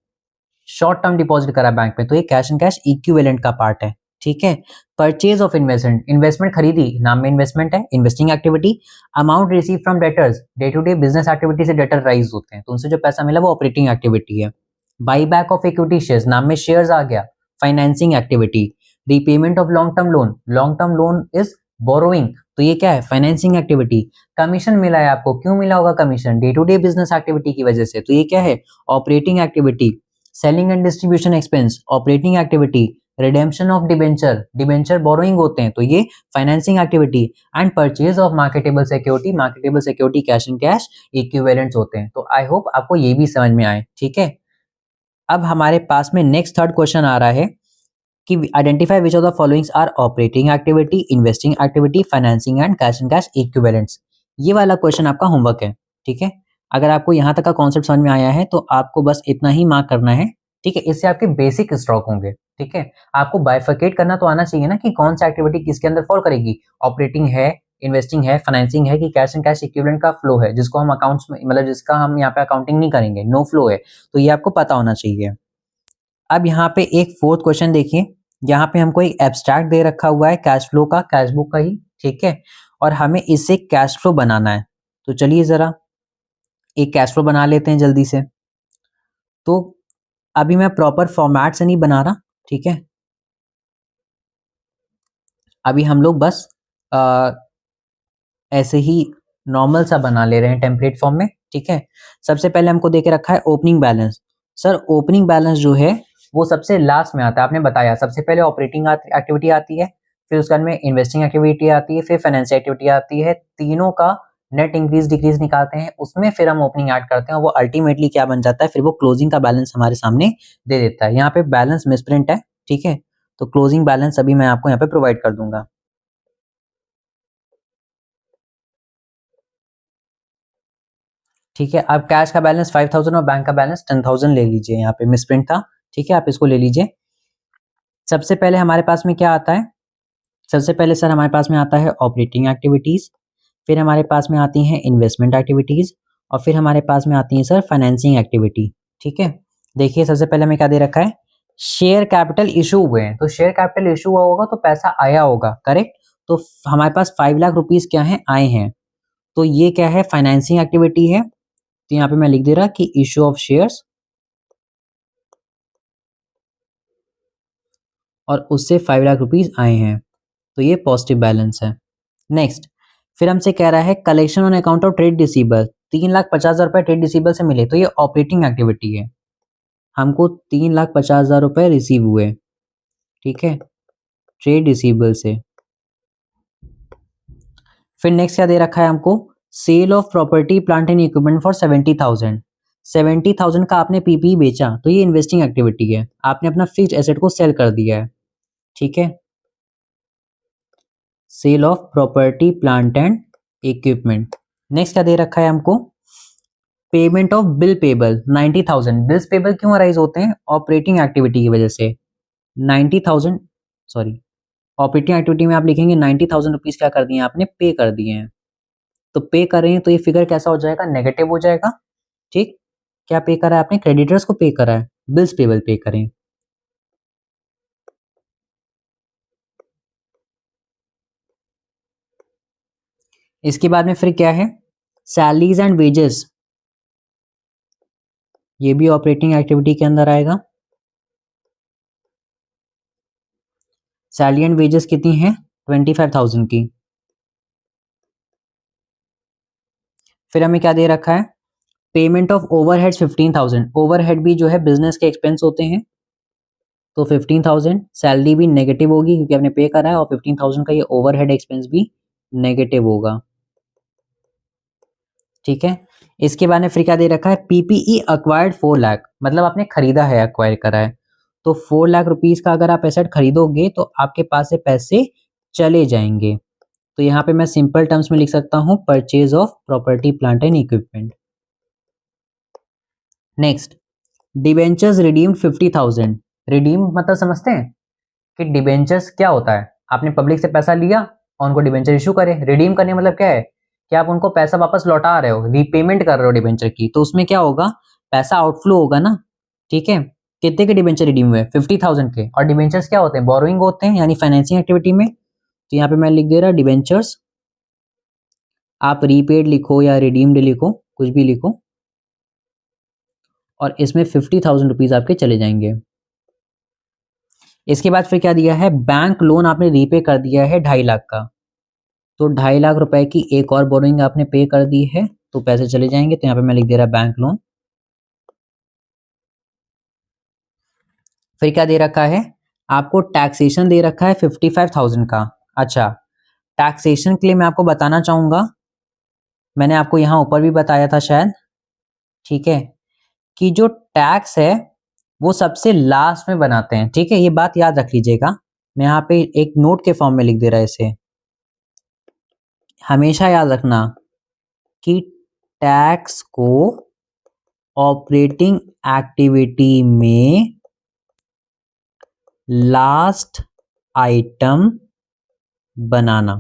शॉर्ट टर्म डिपॉजिट करा बैंक में, तो ये कैश एंड कैश इक्विवेलेंट का पार्ट है. ठीक है. परचेज ऑफ इन्वेस्टमेंट, इन्वेस्टमेंट खरीदी, नाम में इन्वेस्टमेंट है, investing activity. Amount receive from debtors, day to day business activity से डेटर राइज होते हैं तो उनसे जो पैसा मिला वो ऑपरेटिंग एक्टिविटी है. Buy back of equity shares, नाम में शेयर्स आ गया, financing activity. Repayment of long term loan, long term loan is borrowing, तो ये क्या है, फाइनेंसिंग एक्टिविटी. कमीशन मिला है आपको, क्यों मिला होगा commission, day to day business activity की वजह से, तो ये क्या है, operating activity. Selling and distribution expense, operating activity. Redemption of debenture, debenture borrowing होते हैं तो ये financing activity. And purchase of marketable security, marketable security cash and cash equivalents होते हैं. तो आई होप आपको ये भी समझ में आए. ठीक है, अब हमारे पास में नेक्स्ट थर्ड क्वेश्चन आ रहा है कि identify which of the followings are operating activity, investing activity, financing and cash equivalents. ये वाला क्वेश्चन आपका होमवर्क है. ठीक है, अगर आपको यहाँ तक का कॉन्सेप्ट समझ में आया है तो आपको बस इतना ही मार्क करना है. ठीक है, इससे आपके बेसिक स्ट्रोक होंगे. ठीक है, आपको बाइफरकेट करना तो आना चाहिए ना कि कौन सा एक्टिविटी किसके अंदर फॉल करेगी, ऑपरेटिंग है, इन्वेस्टिंग है, फाइनेंसिंग है कि कैश एंड कैश इक्विवेलेंट का फ्लो है जिसको हम अकाउंट्स में, मतलब जिसका हम यहाँ पे अकाउंटिंग नहीं करेंगे, नो फ्लो है. तो ये आपको पता होना चाहिए. अब यहाँ पे एक फोर्थ क्वेश्चन देखिए, यहाँ पे हमको एक एब्स्ट्रैक्ट दे रखा हुआ है कैश फ्लो का, कैश बुक का ही. ठीक है, और हमें इससे कैश फ्लो बनाना है. तो चलिए जरा एक कैश फ्लो बना लेते हैं जल्दी से. तो अभी मैं प्रॉपर फॉर्मेट से नहीं बना रहा. ठीक है, अभी हम लोग बस ऐसे ही नॉर्मल सा बना ले रहे हैं टेम्पलेट फॉर्म में. ठीक है, सबसे पहले हमको दे के रखा है opening balance. Sir opening balance जो है वो सबसे लास्ट में आता है. आपने बताया सबसे पहले ऑपरेटिंग एक्टिविटी आती है, फिर उसके बाद में इन्वेस्टिंग एक्टिविटी आती है, फिर फाइनेंशियल एक्टिविटी आती है. तीनों का नेट इंक्रीज डिक्रीज निकालते हैं, उसमें फिर हम ओपनिंग ऐड करते हैं. वो अल्टीमेटली क्या बन जाता है, फिर वो क्लोजिंग का बैलेंस हमारे सामने दे देता है. यहाँ पे बैलेंस मिसप्रिंट है. ठीक है, तो क्लोजिंग बैलेंस अभी मैं आपको यहाँ पे प्रोवाइड कर दूंगा. ठीक है, अब कैश का बैलेंस 5000 और बैंक का बैलेंस 10000 ले लीजिए. यहाँ पे मिसप्रिंट था. ठीक है, आप इसको ले लीजिए. सबसे पहले हमारे पास में क्या आता है, सबसे पहले सर हमारे पास में आता है ऑपरेटिंग एक्टिविटीज, फिर हमारे पास में आती हैं इन्वेस्टमेंट एक्टिविटीज, और फिर हमारे पास में आती है सर फाइनेंसिंग एक्टिविटी. ठीक है, देखिए सबसे पहले हमें क्या दे रखा है, शेयर कैपिटल इशू हुए हैं. तो शेयर कैपिटल इशू हुआ होगा तो पैसा आया होगा, करेक्ट. तो हमारे पास 5 लाख रुपीज क्या है, आए हैं. तो ये क्या है, फाइनेंसिंग एक्टिविटी है. तो यहाँ पे मैं लिख दे रहा कि इशू ऑफ शेयर्स, और उससे 5 लाख रुपीज आए हैं, तो ये पॉजिटिव बैलेंस है. नेक्स्ट, फिर हमसे कह रहा है collection on account of trade receiver, 3,50,000 रुपए ट्रेड रिसीवर से मिले, तो ये ऑपरेटिंग एक्टिविटी है. हमको 3,50,000 रुपए रिसीव हुए. ठीक है, ट्रेड रिसीवर से. फिर नेक्स्ट क्या दे रखा है हमको, sale of property plant and equipment for 70,000. 70,000 का आपने पीपीई बेचा तो ये इन्वेस्टिंग एक्टिविटी है, आपने अपना फिक्स्ड एसेट को सेल कर दिया है. ठीक है, sale of property plant and equipment. Next क्या दे रखा है हमको, payment of bill payable 90,000. Bills payable क्यों अराइज होते हैं, ऑपरेटिंग एक्टिविटी की वजह से. 90,000, सॉरी, ऑपरेटिंग एक्टिविटी में आप लिखेंगे 90,000 रुपीज क्या कर दिए आपने, पे कर दिए हैं. तो पे कर रहे हैं तो ये फिगर कैसा हो जाएगा, नेगेटिव हो जाएगा. ठीक, क्या पे करा है आपने? क्रेडिटर्स को पे करा है, बिल्स पेबल पे करें। इसके बाद में फिर क्या है? सैलरीज एंड वेजेस, ये भी ऑपरेटिंग एक्टिविटी के अंदर आएगा। सैलरी एंड वेजेस कितनी है? 25,000 की। फिर हमें क्या दे रखा है? Payment of overheads 15,000। ओवरहेड भी जो है बिजनेस के एक्सपेंस होते हैं, तो 15,000। सैलरी भी नेगेटिव होगी क्योंकि आपने पे करा है, और 15,000 का ये ओवरहेड एक्सपेंस भी नेगेटिव होगा। ठीक है। इसके बाद में फिर क्या दे रखा है? पीपीई अक्वायर्ड 4 लाख, मतलब आपने खरीदा है, अक्वायर करा है, तो 4 लाख रुपीज का अगर आप एसेट खरीदोगे तो आपके पास से पैसे चले जाएंगे। तो यहाँ पे मैं सिंपल टर्म्स में लिख सकता हूँ, purchase of property plant and equipment. Next, debentures redeemed 50,000। Redeem मतलब समझते हैं कि डिबेंचर्स क्या होता है? आपने पब्लिक से पैसा लिया और उनको डिबेंचर इशू करे। रिडीम करने मतलब क्या है? कि आप उनको पैसा वापस लौटा रहे हो, रीपेमेंट कर रहे हो डिबेंचर की, तो उसमें क्या होगा? पैसा आउटफ्लो होगा ना। ठीक है। कितने के डिबेंचर रिडीम हुए? 50,000 के। और डिबेंचर्स क्या होते हैं? बोरोइंग होते हैं, यानी फाइनेंसिंग एक्टिविटी में। तो यहाँ पे मैं लिख दे रहा डिबेंचर्स, आप रीपेड लिखो या रिडीम्ड लिखो, कुछ भी लिखो, और इसमें 50,000 रुपीज आपके चले जाएंगे। इसके बाद फिर क्या दिया है? बैंक लोन आपने रीपे कर दिया है 2.5 लाख का, तो 2.5 लाख रुपए की एक और बोरोइंग आपने पे कर दी है, तो पैसे चले जाएंगे। तो यहाँ पे मैं लिख दे रहा बैंक लोन। फिर क्या दे रखा है? आपको टैक्सेशन दे रखा है 55,000 का। अच्छा, टैक्सेशन के लिए मैं आपको बताना चाहूंगा, मैंने आपको यहाँ ऊपर भी बताया था शायद, ठीक है, कि जो टैक्स है वो सबसे लास्ट में बनाते हैं। ठीक है, ये बात याद रख लीजिएगा। मैं यहाँ पे एक नोट के फॉर्म में लिख दे रहा है इसे, हमेशा याद रखना कि टैक्स को ऑपरेटिंग एक्टिविटी में लास्ट आइटम बनाना।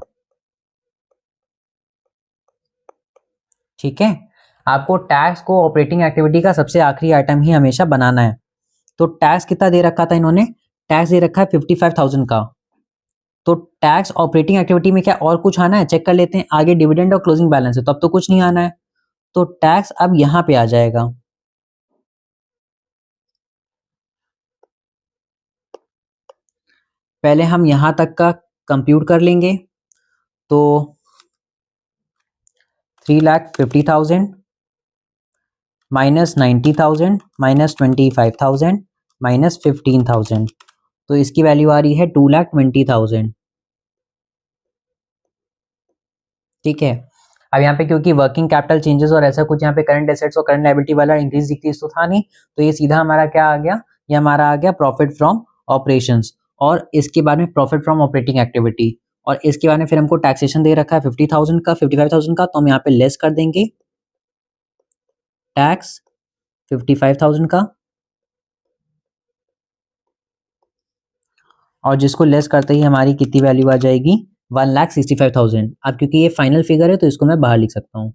ठीक है, आपको टैक्स को ऑपरेटिंग एक्टिविटी का सबसे आखिरी आइटम ही हमेशा बनाना है। तो टैक्स कितना दे रखा था इन्होंने? टैक्स दे रखा है 55,000 का। तो टैक्स ऑपरेटिंग एक्टिविटी में क्या और कुछ आना है? चेक कर लेते हैं। आगे डिविडेंड और क्लोजिंग बैलेंस है, तो अब तो कुछ नहीं आना है, तो टैक्स अब यहां पे आ जाएगा। पहले हम यहां तक का कंप्यूट कर लेंगे, तो 3,50,000 माइनस 90,000 माइनस 25,000 माइनस 15,000, तो इसकी वैल्यू आ रही है 2,20,000। ठीक है। अब यहाँ पे क्योंकि वर्किंग कैपिटल चेंजेस और ऐसा कुछ यहाँ पे करंट एसेट्स और करंट लायबिलिटी वाला इंक्रीज डिक्रीज तो था नहीं, तो ये सीधा हमारा क्या आ गया? ये हमारा आ गया प्रॉफिट फ्रॉम ऑपरेशंस, और इसके बाद में प्रॉफिट फ्रॉम ऑपरेटिंग एक्टिविटी, और इसके बाद में फिर हमको टैक्सेशन दे रखा है 50,000 का, 55,000 का, तो हम यहाँ पे लेस कर देंगे टैक्स 55,000 का, और जिसको लेस करते ही हमारी कितनी वैल्यू आ जाएगी? 1,65,000। अब क्योंकि ये फाइनल फिगर है तो इसको मैं बाहर लिख सकता हूँ।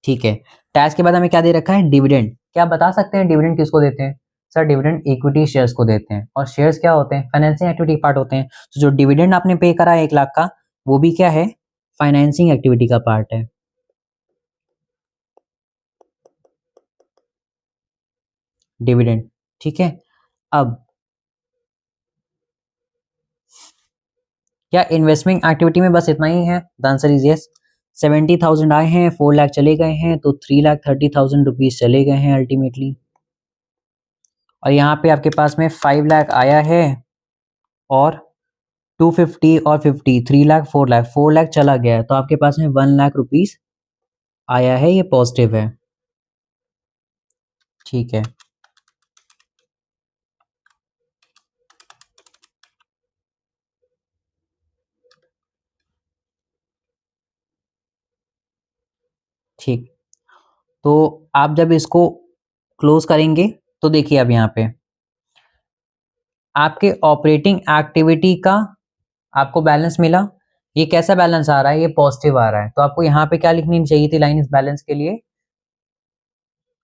ठीक है। टैक्स के बाद हमें क्या दे रखा है? डिविडेंड। क्या आप बता सकते हैं डिविडेंड किसको देते हैं? सर डिविडेंड इक्विटी शेयर्स को देते हैं, और शेयर्स क्या होते हैं? फाइनेंसिंग एक्टिविटी पार्ट होते हैं। तो जो डिविडेंड आपने पे करा है 1 लाख का, वो भी क्या है? फाइनेंसिंग एक्टिविटी का पार्ट है। डिविडेंड। ठीक है। अब क्या इन्वेस्टमेंट एक्टिविटी में बस इतना ही है? The answer is yes. 70,000 आए हैं, 4 लाख चले गए हैं, तो 3,30,000 रुपीज चले गए हैं अल्टीमेटली। और यहाँ पे आपके पास में 5 लाख आया है, और 250 और 50, 3 लाख, 4 लाख, 4 लाख चला गया है, तो आपके पास में 1 लाख रुपीज आया है, ये पॉजिटिव है। ठीक है। ठीक, तो आप जब इसको क्लोज करेंगे तो देखिए अब यहाँ पे आपके ऑपरेटिंग एक्टिविटी का आपको बैलेंस मिला। ये कैसा बैलेंस आ रहा है? ये पॉजिटिव आ रहा है। तो आपको यहाँ पे क्या लिखनी चाहिए थी लाइन इस बैलेंस के लिए?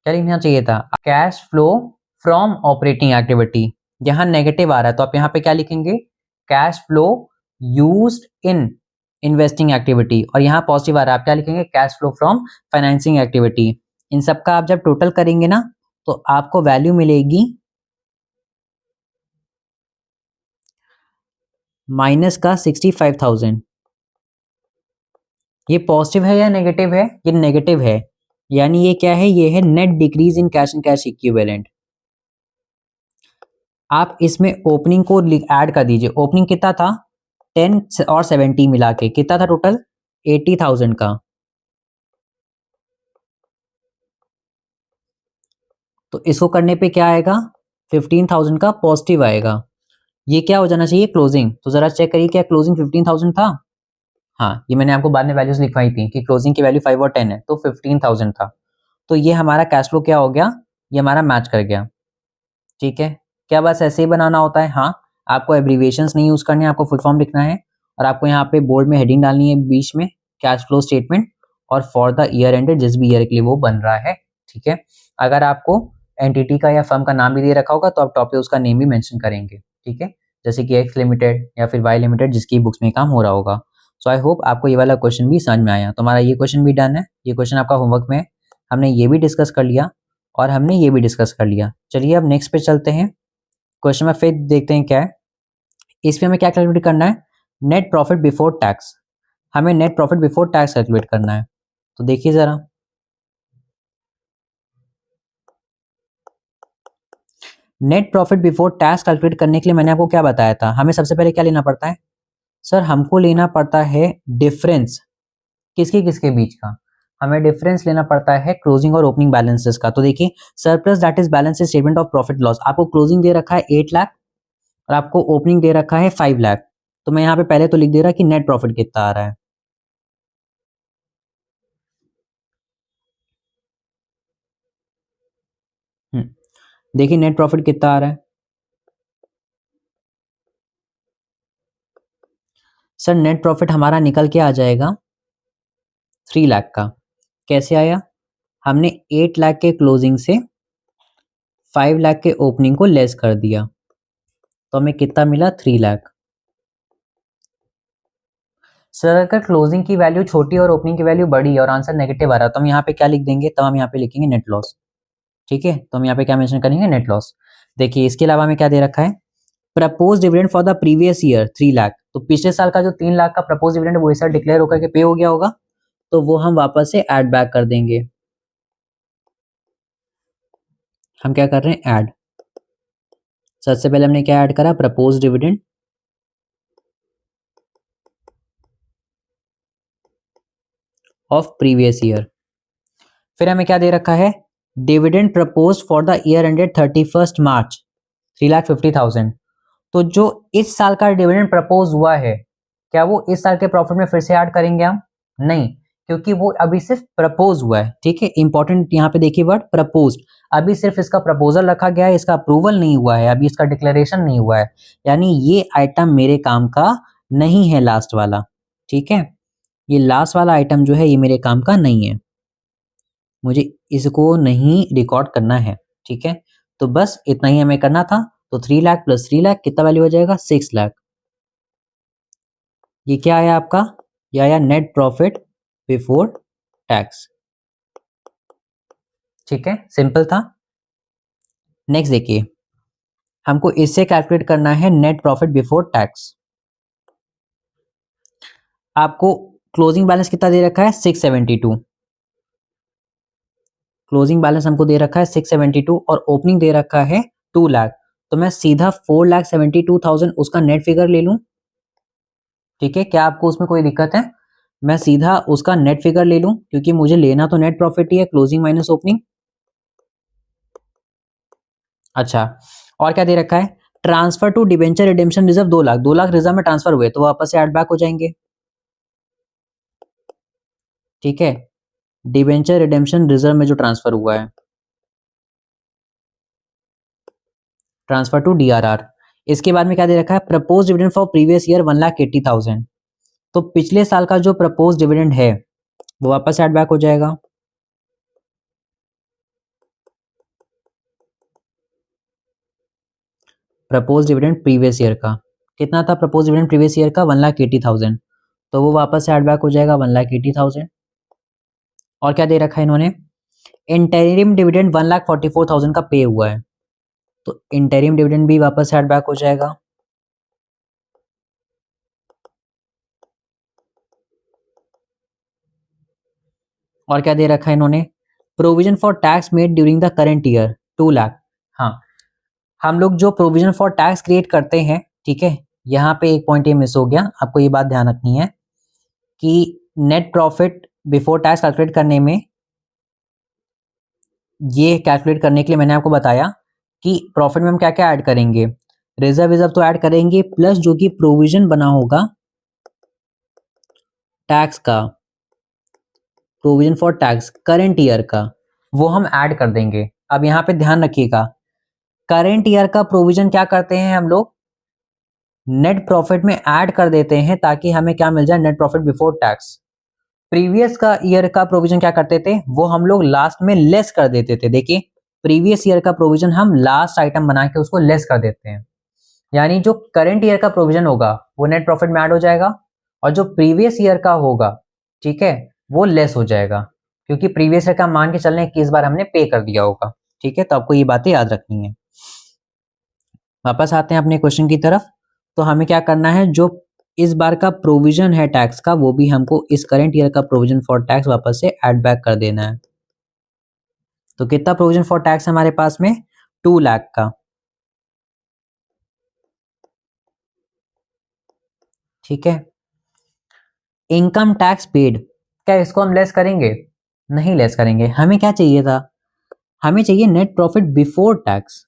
क्या लिखना चाहिए था? Cash flow from operating activity. यहाँ नेगेटिव आ रहा है तो आप यहाँ पे क्या लिखेंगे? Cash flow used in investing activity. और यहाँ पॉजिटिव आ रहा है, आप क्या लिखेंगे? Cash flow from financing activity. इन सब का आप जब टोटल करेंगे ना तो आपको वैल्यू मिलेगी माइनस का 65,000। ये पॉजिटिव है या नेगेटिव है? ये नेगेटिव है, यानी ये क्या है? ये है net decrease in cash and cash equivalent. आप इसमें ओपनिंग को ऐड कर दीजिए। ओपनिंग कितना था? 10 और 70 मिला के कितना था टोटल? 80,000 का। तो इसको करने पे क्या आएगा? 15,000 का पॉजिटिव आएगा। ये क्या हो जाना चाहिए? क्लोजिंग। तो जरा चेक करिए क्या क्लोजिंग 15,000 था? हाँ, ये मैंने आपको बाद में वैल्यूज लिखवाई थी कि क्लोजिंग की वैल्यू 5 और 10 है, तो 15,000 था। तो ये हमारा कैश फ्लो क्या हो गया? ये हमारा मैच कर गया। ठीक है, क्या बस ऐसे ही बनाना होता है? हाँ, आपको एब्रीविएशंस नहीं यूज करने, आपको फुल फॉर्म लिखना है और आपको यहाँ पे बोर्ड में हेडिंग डालनी है बीच में, कैश फ्लो स्टेटमेंट, और फॉर द ईयर एंडेड, जिस भी ईयर के लिए वो बन रहा है। ठीक है, अगर आपको एंटिटी का या फर्म का नाम भी दे रखा होगा तो आप टॉप पे उसका नेम भी मेंशन करेंगे। ठीक है, जैसे कि एक्स लिमिटेड या फिर वाई लिमिटेड, जिसकी बुक्स में काम हो रहा होगा। सो आई होप आपको ये वाला क्वेश्चन भी समझ में आया। तो हमारा ये क्वेश्चन भी डन है, ये क्वेश्चन आपका होमवर्क में है। हमने ये भी डिस्कस कर लिया और हमने ये भी डिस्कस कर लिया। चलिए अब नेक्स्ट पे चलते हैं। क्वेश्चन में फिर देखते हैं क्या है। इसमें हमें क्या कैलकुलेट करना है? Net profit before tax. हमें net profit before tax calculate करना है। तो देखिए जरा, net profit before tax calculate करने के लिए मैंने आपको क्या बताया था? हमें सबसे पहले क्या लेना पड़ता है? सर हमको लेना पड़ता है डिफरेंस किसके किसके बीच का। हमें डिफरेंस लेना पड़ता है क्लोजिंग और ओपनिंग बैलेंसेस का। तो देखिए, surplus that is balance statement of profit loss. आपको क्लोजिंग दे रखा है 8 लाख और आपको ओपनिंग दे रखा है 5 लाख। तो मैं यहाँ पे पहले तो लिख दे रहा कि नेट प्रॉफिट कितना आ रहा है। देखिए नेट प्रॉफिट कितना आ रहा है। सर नेट प्रॉफिट हमारा निकल के आ जाएगा 3 लाख का। कैसे आया? हमने 8 लाख के क्लोजिंग से 5 लाख के ओपनिंग को लेस कर दिया, तो हमें कितना मिला? 3 लाख। सर अगर क्लोजिंग की वैल्यू छोटी और ओपनिंग की वैल्यू बड़ी और आंसर नेगेटिव आ रहा है तो हम यहाँ पे क्या लिख देंगे? तो हम यहाँ पे लिखेंगे नेट लॉस। ठीक है, तो हम यहाँ पे क्या मेंशन करेंगे? Net loss. देखिए इसके अलावा हमें क्या दे रखा है? Propose dividend for the previous year 3 lakh. तो पिछले साल का जो 3 लाख का प्रपोज डिविडेंड वो इस साल डिक्लेयर होकर के पे हो गया होगा, तो वो हम वापस से ऐड बैक कर देंगे। हम क्या कर रहे हैं? ऐड। सबसे पहले हमने क्या ऐड करा? Propose dividend of previous year. फिर हमें क्या दे रखा है? Dividend propose for the year ended 31 मार्च 3,50,000। तो जो इस साल का डिविडेंड प्रपोज हुआ है, क्या वो इस साल के प्रॉफिट में फिर से ऐड करेंगे हम? नहीं, क्योंकि वो अभी सिर्फ प्रपोज हुआ है। ठीक है, इंपॉर्टेंट यहाँ पे देखिए वर्ड प्रपोज। अभी सिर्फ इसका प्रपोजल रखा गया है, इसका अप्रूवल नहीं हुआ है, अभी इसका डिक्लेरेशन नहीं हुआ है, यानी ये आइटम मेरे काम का नहीं है लास्ट वाला। ठीक है, ये लास्ट वाला आइटम जो है ये मेरे काम का नहीं है, मुझे इसको नहीं रिकॉर्ड करना है। ठीक है, तो बस इतना ही हमें करना था। तो 3 लाख प्लस 3 लाख कितना वैल्यू हो जाएगा? 6 लाख। ये क्या आया आपका? ये आया नेट प्रॉफिट बिफोर टैक्स। ठीक है, सिंपल था। नेक्स्ट देखिए, हमको इससे कैलकुलेट करना है नेट प्रॉफिट बिफोर टैक्स। आपको क्लोजिंग बैलेंस कितना दे रखा है? 672। क्लोजिंग बैलेंस हमको दे रखा है 672 और ओपनिंग दे रखा है 2 लाख। तो मैं सीधा 4,72,000 उसका नेट फिगर ले लूं। ठीक है, क्या आपको उसमें कोई दिक्कत है? मैं सीधा उसका नेट फिगर ले लूं क्योंकि मुझे लेना तो नेट प्रॉफिट ही है, क्लोजिंग माइनस ओपनिंग। अच्छा, और क्या दे रखा है? Transfer to debenture redemption reserve 2 lakh. 2 lakh reserve में ट्रांसफर हुए तो वापस से एड बैक हो जाएंगे। ठीक है, डिबेंचर रिडेम्पशन रिजर्व में जो ट्रांसफर हुआ है, ट्रांसफर टू डीआरआर। इसके बाद में क्या दे रखा है? Propose dividend for previous year 1,80,000। तो पिछले साल का जो प्रपोज डिविडेंड है वो वापस एड बैक हो जाएगा। प्रपोज डिविडेंड प्रीवियस ईयर का कितना था? प्रपोज डिविडेंड प्रीवियस ईयर का 1,80,000, तो वो वापस से ऐड बैक हो जाएगा 1,80,000। और क्या दे रखा है इन्होंने? इंटरिम डिविडेंड 1,44,000 का पे हुआ है, तो इंटरिम डिविडेंड भी वापस ऐड बैक हो जाएगा। और क्या दे रखा है इन्होंने? Provision for tax made during the current year 2 lakh. हाँ, हम लोग जो प्रोविजन फॉर टैक्स क्रिएट करते हैं, ठीक है, यहाँ पे एक पॉइंट ये मिस हो गया, आपको ये बात ध्यान रखनी है कि net profit before tax calculate करने में, ये कैलकुलेट करने के लिए मैंने आपको बताया कि प्रॉफिट में हम क्या क्या ऐड करेंगे, रिजर्व तो ऐड करेंगे, प्लस जो कि प्रोविजन बना होगा टैक्स का, provision for tax current year का, वो हम ऐड कर देंगे। अब यहाँ पे ध्यान रखिएगा, करंट ईयर का प्रोविजन क्या करते हैं हम लोग, नेट प्रॉफिट में ऐड कर देते हैं ताकि हमें क्या मिल जाए, net profit before tax. Previous का ईयर का प्रोविजन क्या करते थे, वो हम लोग लास्ट में लेस कर देते थे। देखिए, प्रीवियस ईयर का प्रोविजन हम लास्ट आइटम बना के उसको लेस कर देते हैं, यानी जो करंट ईयर का प्रोविजन होगा वो नेट प्रॉफिट में ऐड हो जाएगा, और जो प्रीवियस ईयर का होगा, ठीक है, वो लेस हो जाएगा, क्योंकि प्रीवियस ईयर का मान के चलने कि इस बार हमने पे कर दिया होगा। ठीक है, तो आपको ये बातें याद रखनी है। वापस आते हैं अपने क्वेश्चन की तरफ। तो हमें क्या करना है, जो इस बार का प्रोविजन है टैक्स का, वो भी हमको इस करंट ईयर का प्रोविजन फॉर टैक्स वापस से ऐड बैक कर देना है। तो कितना प्रोविजन फॉर टैक्स हमारे पास में, 2 लाख का। ठीक है, इनकम टैक्स पेड, क्या इसको हम लेस करेंगे? नहीं लेस करेंगे। हमें क्या चाहिए था, हमें चाहिए नेट प्रॉफिट बिफोर टैक्स।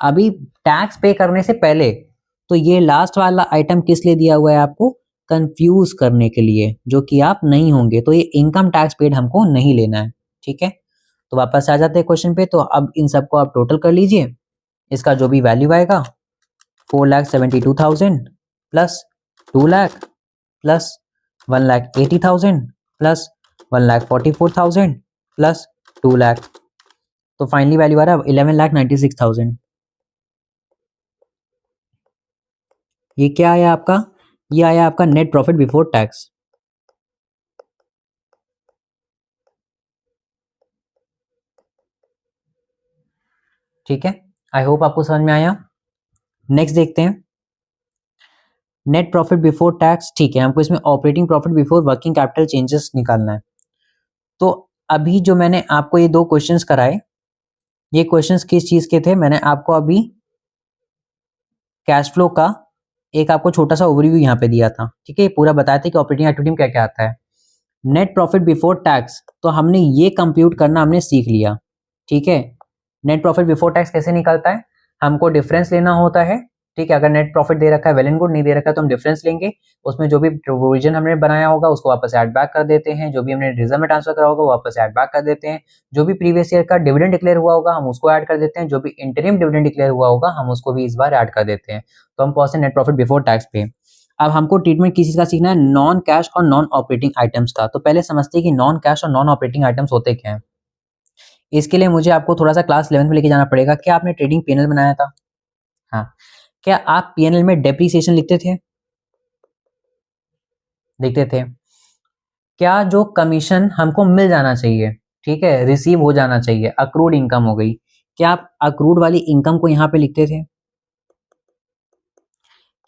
अभी टैक्स पे करने से पहले, तो ये लास्ट वाला आइटम किस लिए दिया हुआ है आपको, कंफ्यूज करने के लिए, जो कि आप नहीं होंगे। तो ये इनकम टैक्स पेड हमको नहीं लेना है। ठीक है, तो वापस आ जाते हैं क्वेश्चन पे। तो अब इन सबको आप टोटल कर लीजिए, इसका जो भी वैल्यू आएगा 4,72,000 plus 2 lakh plus 1,80,000 plus 1,44,000 plus 2 lakh, तो फाइनली वैल्यू आ रहा है 11,96,000। ये क्या आया आपका, ये आया आपका नेट प्रॉफिट बिफोर टैक्स। ठीक है, आई होप आपको समझ में आया। नेक्स्ट देखते हैं, नेट प्रॉफिट बिफोर टैक्स। ठीक है, हमको इसमें operating profit before working capital changes निकालना है। तो अभी जो मैंने आपको ये 2 क्वेश्चंस कराए, ये क्वेश्चंस किस चीज के थे, मैंने आपको अभी कैश फ्लो का एक आपको छोटा सा ओवरव्यू यहाँ पे दिया था। ठीक है, पूरा बताया था कि ऑपरेटिंग एक्टिविटी में क्या क्या आता है। नेट प्रॉफिट बिफोर टैक्स, तो हमने ये कंप्यूट करना हमने सीख लिया। ठीक है, नेट प्रॉफिट बिफोर टैक्स कैसे निकलता है, हमको डिफरेंस लेना होता है। ठीक है, अगर नेट प्रॉफिट दे रखा है वेल एंड गुड, नहीं दे रखा है तो हम डिफरेंस लेंगे, उसमें जो भी प्रोविजन हमने बनाया होगा उसको वापस ऐड बैक कर देते हैं, जो भी हमने रिजर्व में ट्रांसफर करा होगा वो वापस ऐड बैक कर देते हैं, जो भी प्रीवियस ईयर का डिविडेंड डिक्लेयर हुआ होगा हम उसको ऐड कर देते हैं, जो भी इंटरिम डिविडेंड डिक्लेयर हुआ होगा हम उसको भी इस बार ऐड कर देते हैं। तो हम पहुंचे नेट प्रॉफिट बिफोर टैक्स पे। अब हमको ट्रीटमेंट किस चीज का सीखना है, नॉन कैश और नॉन ऑपरेटिंग आइटम्स का। तो पहले समझते हैं कि नॉन कैश और नॉन ऑपरेटिंग आइटम्स होते क्या हैं। इसके लिए मुझे आपको थोड़ा सा क्लास 11 में लेके जाना पड़ेगा। क्या आपने ट्रेडिंग पीएनएल बनाया था? हाँ, क्या आप पीएनएल में डेप्रिसिएशन लिखते थे? लिखते थे। क्या जो कमीशन हमको मिल जाना चाहिए, ठीक है, रिसीव हो जाना चाहिए, अक्रूड इनकम हो गई, क्या आप अक्रूड वाली इनकम को यहाँ पे लिखते थे?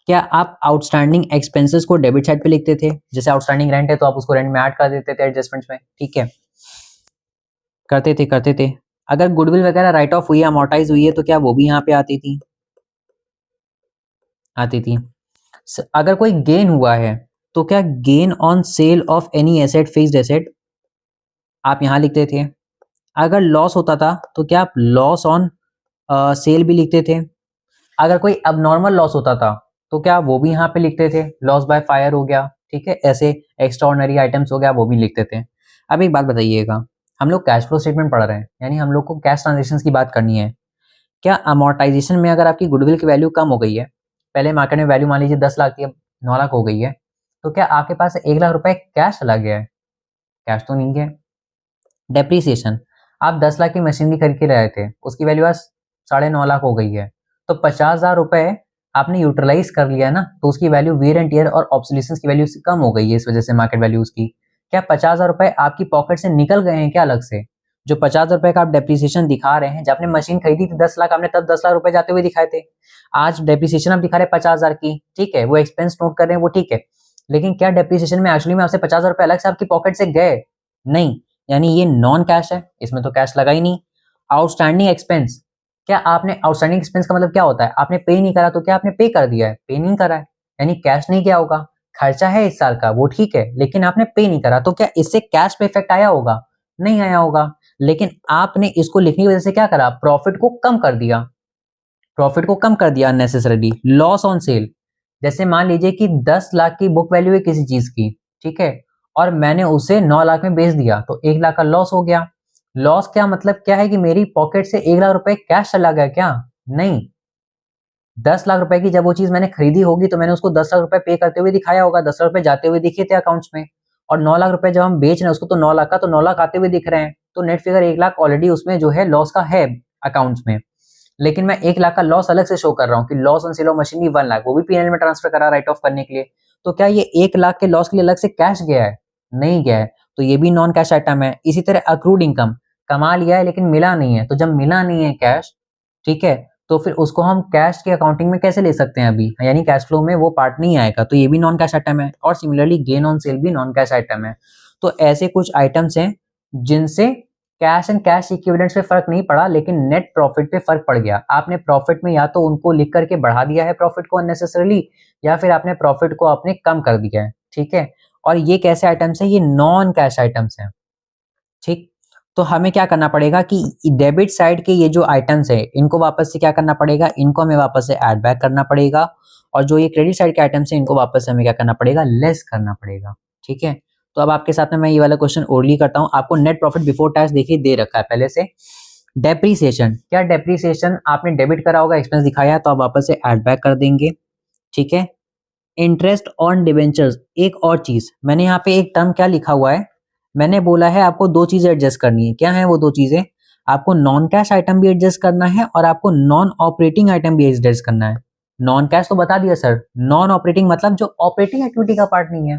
क्या आप आउटस्टैंडिंग एक्सपेंसेस को डेबिट साइड पे लिखते थे? जैसे आउटस्टैंडिंग रेंट है तो आप उसको रेंट में ऐड कर देते थे एडजस्टमेंट्स में। ठीक है, करते थे करते थे। अगर गुडविल वगैरह राइट ऑफ हुई है, अमोर्टाइज हुई है, तो क्या वो भी यहाँ पे आती थी? आती थी। अगर कोई गेन हुआ है तो क्या gain on sale of any asset, fixed asset, आप यहाँ लिखते थे। अगर लॉस होता था तो क्या आप लॉस ऑन सेल भी लिखते थे। अगर कोई अबनॉर्मल लॉस होता था तो क्या वो भी यहाँ पे लिखते थे, लॉस बाय फायर हो गया, ठीक है, ऐसे एक्स्ट्राऑर्डिनरी आइटम्स हो गया, वो भी लिखते थे। अब एक बात बताइएगा, हम लोग कैश फ्लो स्टेटमेंट पढ़ रहे हैं, यानी हम लोग को कैश ट्रांजेक्शन की बात करनी है। क्या अमोर्टाइजेशन में अगर आपकी गुडविल की वैल्यू कम हो गई है, पहले मार्केट में वैल्यू मान लीजिए 10 लाख थी, अब 9 लाख हो गई है, तो क्या आपके पास 1 लाख रुपए कैश चला गया है? कैश तो नहीं है। डेप्रीसिएशन, आप 10 लाख की मशीनरी खरीद के लाए थे, उसकी वैल्यू आज 9.5 लाख हो गई है, तो 50,000 रुपए आपने यूटिलाइज कर लिया ना, तो उसकी वैल्यू वियर एंड टियर और ऑब्सोलेसेंस की वैल्यू कम हो गई है इस वजह से मार्केट वैल्यू उसकी। क्या 50,000 रुपए आपकी पॉकेट से निकल गए हैं क्या अलग से? जो 50,000 रुपए का आप डेप्रिसिएशन दिखा रहे हैं, जब आपने मशीन खरीदी थी 10 लाख, आपने तब 10 लाख रुपए जाते हुए दिखाए थे। आज डेप्रिसिएशन आप दिखा रहे हैं 50,000 की, ठीक है, वो एक्सपेंस नोट कर रहे हैं, वो ठीक है, लेकिन क्या डेप्रिसिएशन में एक्चुअली में आपसे 50,000 रुपए अलग से आपकी पॉकेट से गए? नहीं, यानी ये नॉन कैश है, इसमें तो कैश लगा ही नहीं। आउटस्टैंडिंग एक्सपेंस, क्या आपने आउटस्टैंडिंग एक्सपेंस का मतलब क्या होता है? आपने पे नहीं करा, तो क्या आपने पे कर दिया है? पे नहीं करा है, यानी कैश नहीं गया होगा। खर्चा है इस साल का, वो ठीक है, लेकिन आपने पे नहीं करा, तो क्या इससे कैश पे इफेक्ट आया होगा? नहीं आया होगा। लेकिन आपने इसको लिखने की वजह से क्या करा? प्रॉफिट को कम कर दिया, प्रॉफिट को कम कर दिया अननेसेसरीली। लॉस ऑन सेल, जैसे मान लीजिए कि 10 लाख की बुक वैल्यू है किसी चीज की, ठीक है, और मैंने उसे 9 लाख में बेच दिया, तो 1 लाख का लॉस हो गया। लॉस क्या मतलब क्या है कि मेरी पॉकेट से 1 लाख रुपए कैश चला गया क्या? नहीं। 10 लाख रुपए की जब वो चीज मैंने खरीदी होगी तो मैंने उसको 10 लाख रुपए पे करते हुए दिखाया होगा, 10 लाख रुपए जाते हुए दिखे थे अकाउंट्स में, और 9 लाख रुपए जब हम बेच रहे हैं उसको, तो 9 लाख का तो 9 लाख आते हुए दिख रहे हैं, तो नेट फिगर 1 लाख ऑलरेडी उसमें जो है लॉस का है अकाउंट्स में। लेकिन मैं 1 लाख का लॉस अलग से शो कर रहा हूँ कि loss on sale of machinery 1 lakh, वो भी पीएनएल में ट्रांसफर करा राइट ऑफ करने के लिए। तो क्या ये 1 लाख के लॉस के लिए अलग से कैश गया है? नहीं गया है, तो ये भी नॉन कैश आइटम है। इसी तरह अक्रूड इनकम, कमा लिया है लेकिन मिला नहीं है, तो जब मिला नहीं है कैश, ठीक है, तो फिर उसको हम कैश की अकाउंटिंग में कैसे ले सकते हैं अभी, यानी कैश फ्लो में वो पार्ट नहीं आएगा, तो ये भी नॉन कैश आइटम है। और सिमिलरली गेन ऑन सेल भी नॉन कैश आइटम है। तो ऐसे कुछ आइटम्स हैं जिनसे कैश एंड कैश इक्विवेलेंट्स पे फर्क नहीं पड़ा, लेकिन नेट प्रॉफिट पे फर्क पड़ गया। आपने प्रॉफिट में या तो उनको लिख करके बढ़ा दिया है प्रॉफिट को अननेसेसरली, या फिर आपने प्रॉफिट को आपने कम कर दिया है, ठीक है। और ये कैसे आइटम्स है? ये नॉन कैश आइटम्स हैं, ठीक। तो हमें क्या करना पड़ेगा कि डेबिट साइड के ये जो आइटम्स है इनको वापस से क्या करना पड़ेगा? इनको हमें वापस से ऐड बैक करना पड़ेगा, और जो ये क्रेडिट साइड के आइटम्स है इनको वापस से हमें क्या करना पड़ेगा? लेस करना पड़ेगा, ठीक है। तो अब आपके साथ में मैं ये वाला क्वेश्चन ओरली करता हूँ। आपको नेट प्रॉफिट बिफोर टैक्स देखिए दे रखा है पहले से। डेप्रीसिएशन, क्या डेप्रीसिएशन आपने डेबिट करा होगा, एक्सपेंस दिखाया है, तो आप वापस से ऐड बैक कर देंगे, ठीक है। इंटरेस्ट ऑन डिबेंचर्स, एक और चीज मैंने यहाँ पे एक टर्म क्या लिखा हुआ है, मैंने बोला है आपको दो चीजें एडजस्ट करनी है। क्या है वो दो चीजें? आपको नॉन कैश आइटम भी एडजस्ट करना है और आपको नॉन ऑपरेटिंग आइटम भी एडजस्ट करना है। नॉन कैश तो बता दिया सर, नॉन ऑपरेटिंग मतलब जो ऑपरेटिंग एक्टिविटी का पार्ट नहीं है,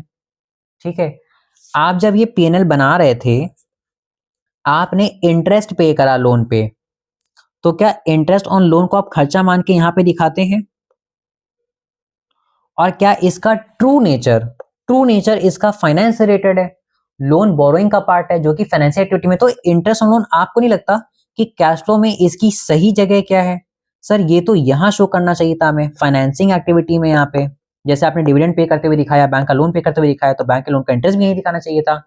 ठीक है। आप जब ये पीएनएल बना रहे थे, आपने इंटरेस्ट पे करा लोन पे, तो क्या इंटरेस्ट ऑन लोन को आप खर्चा मान के यहां पे दिखाते हैं? और क्या इसका ट्रू नेचर इसका फाइनेंस से रिलेटेड है? लोन बोरोइंग का पार्ट है जो कि फाइनेंशियल एक्टिविटी में, तो इंटरेस्ट ऑन लोन आपको नहीं लगता कि कैश फ्लो में इसकी सही जगह क्या है? सर ये तो यहां शो करना चाहिए था हमें फाइनेंसिंग एक्टिविटी में। यहाँ पे जैसे आपने डिविडेंड पे करते हुए दिखाया, बैंक का लोन पे करते हुए दिखाया, तो बैंक के लोन का इंटरेस्ट भी यही दिखाना चाहिए था।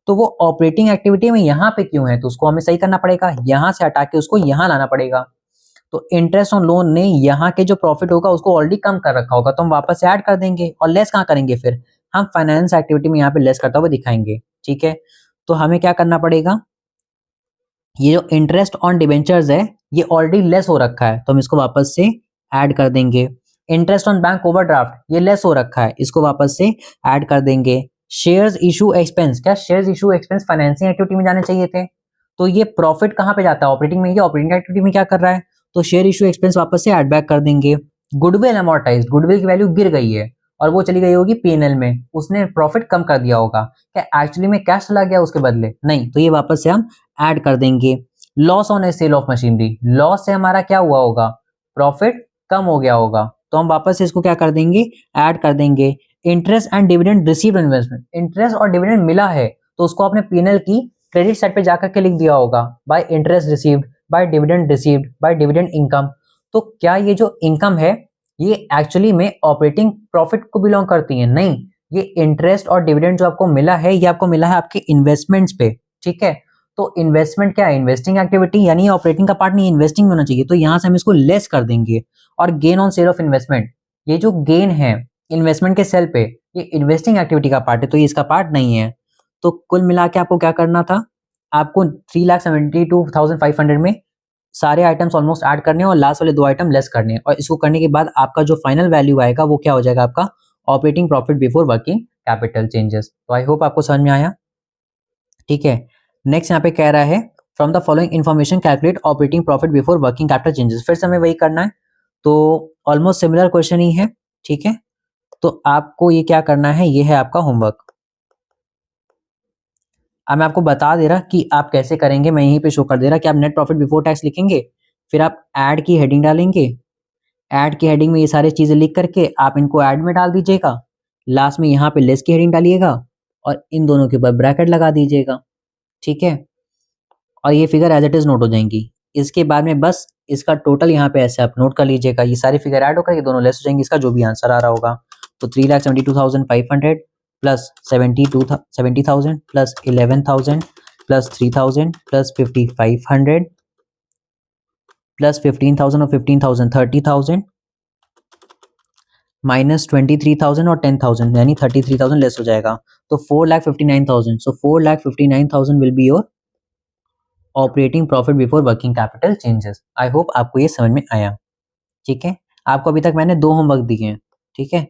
तो वो ऑपरेटिंग एक्टिविटी में यहाँ पे क्यों है? तो उसको हमें सही करना पड़ेगा, यहां से हटा के उसको यहां लाना पड़ेगा। तो इंटरेस्ट ऑन लोन ने यहाँ के जो प्रॉफिट होगा उसको ऑलरेडी कम कर रखा होगा, तो हम वापस से ऐड कर देंगे। और लेस कहाँ करेंगे? फिर हम फाइनेंस एक्टिविटी में यहाँ पे लेस करता हुआ दिखाएंगे, ठीक है। तो हमें क्या करना पड़ेगा? ये जो इंटरेस्ट ऑन डिबेंचर्स है ये ऑलरेडी लेस हो रखा है, तो हम इसको वापस से ऐड कर देंगे। इंटरेस्ट ऑन बैंक ओवरड्राफ्ट ये लेस हो रखा है, इसको वापस से ऐड कर देंगे। शेयर्स इशू एक्सपेंस, क्या shares issue expense financing activity में जाने चाहिए थे? तो ये प्रॉफिट कहाँ पे जाता है? ऑपरेटिंग में। ये ऑपरेटिंग एक्टिविटी में क्या कर रहा है? तो शेयर इशू एक्सपेंस वापस से ऐड बैक कर देंगे। गुडविल अमोर्टाइज, गुडविल की वैल्यू गिर गई है और वो चली गई होगी पीएनएल में, उसने प्रॉफिट कम कर दिया होगा। क्या एक्चुअली में कैश चला गया उसके बदले? नहीं, तो ये वापस से हम ऐड कर देंगे। Loss on a sale of machinery, loss से हमारा क्या हुआ होगा? प्रॉफिट कम हो गया होगा, तो हम वापस से इसको क्या कर देंगे? ऐड कर देंगे। Interest and dividend received investment, interest और डिविडेंड मिला है तो उसको आपने पीएनएल की क्रेडिट साइड पे जाकर के लिख दिया होगा, by interest received, by dividend received, by dividend income. तो क्या ये जो इनकम है ये एक्चुअली में ऑपरेटिंग प्रॉफिट को बिलोंग करती है? नहीं, ये इंटरेस्ट और डिविडेंड जो आपको मिला है ये आपको मिला है आपके इन्वेस्टमेंट्स पे, ठीक है। तो इन्वेस्टमेंट क्या है? इन्वेस्टिंग एक्टिविटी, यानी ऑपरेटिंग का पार्ट नहीं, इन्वेस्टिंग होना चाहिए, तो यहां से हम इसको लेस कर देंगे। और gain on sale of investment, ये जो गेन है इन्वेस्टमेंट के सेल पे, ये इन्वेस्टिंग एक्टिविटी का पार्ट है, तो ये इसका पार्ट नहीं है। तो कुल मिला के आपको क्या करना था? आपको 3,72,500 में सारे आइटम्स ऑलमोस्ट ऐड करने हैं और लास्ट वाले दो आइटम लेस करने हैं, और इसको करने के बाद आपका जो फाइनल वैल्यू आएगा वो क्या हो जाएगा? आपका operating profit before working capital changes. तो आई होप आपको समझ में आया, ठीक है। नेक्स्ट यहाँ पे कह रहा है from the following information calculate operating profit before working capital changes. फिर से हमें वही करना है, तो ऑलमोस्ट सिमिलर क्वेश्चन ही है, ठीक है। तो आपको ये क्या करना है, ये है आपका होमवर्क। अब मैं आपको बता दे रहा कि आप कैसे करेंगे, मैं यहीं पे शो कर दे रहा कि आप नेट प्रॉफिट बिफोर टैक्स लिखेंगे, फिर आप ऐड की हेडिंग डालेंगे, ऐड की हेडिंग में ये सारी चीजें लिख करके आप इनको ऐड में डाल दीजिएगा, लास्ट में यहाँ पे लेस की हेडिंग डालिएगा और इन दोनों के ऊपर ब्रैकेट लगा दीजिएगा, ठीक है। और ये figure as it is note हो जाएंगी। इसके बाद में बस इसका टोटल यहाँ पे ऐसे आप नोट कर लीजिएगा, ये सारी फिगर ऐड होकर ये दोनों लेस हो जाएंगे, इसका जो भी आंसर आ रहा होगा। तो 3,72,500 plus 70,000 plus 11,000 plus 3,000 plus 5,500 plus 15,000 और 15,000 30,000 माइनस 23,000 और 10,000 यानी 33,000 लेस हो जाएगा। तो 4,59,000। सो 4,59,000 will be your operating profit before working capital changes. I hope आपको ये समझ में आया, ठीक है। आपको अभी तक मैंने 2 होमवर्क दिए हैं, ठीक है।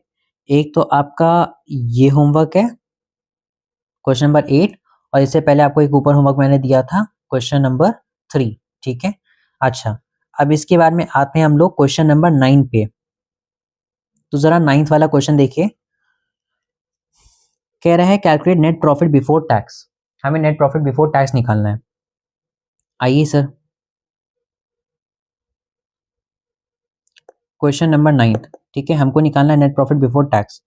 एक तो आपका ये होमवर्क है क्वेश्चन नंबर 8 और इससे पहले आपको एक ऊपर होमवर्क मैंने दिया था क्वेश्चन नंबर 3, ठीक है। अच्छा, अब इसके बाद में आते हैं हम लोग क्वेश्चन नंबर 9 पे। तो जरा 9th वाला क्वेश्चन देखिए, कह रहा है calculate net profit before tax. हमें नेट प्रॉफिट बिफोर टैक्स निकालना है। आइए सर, क्वेश्चन नंबर 9, ठीक है, हमको निकालना है नेट प्रॉफिट बिफोर टैक्स।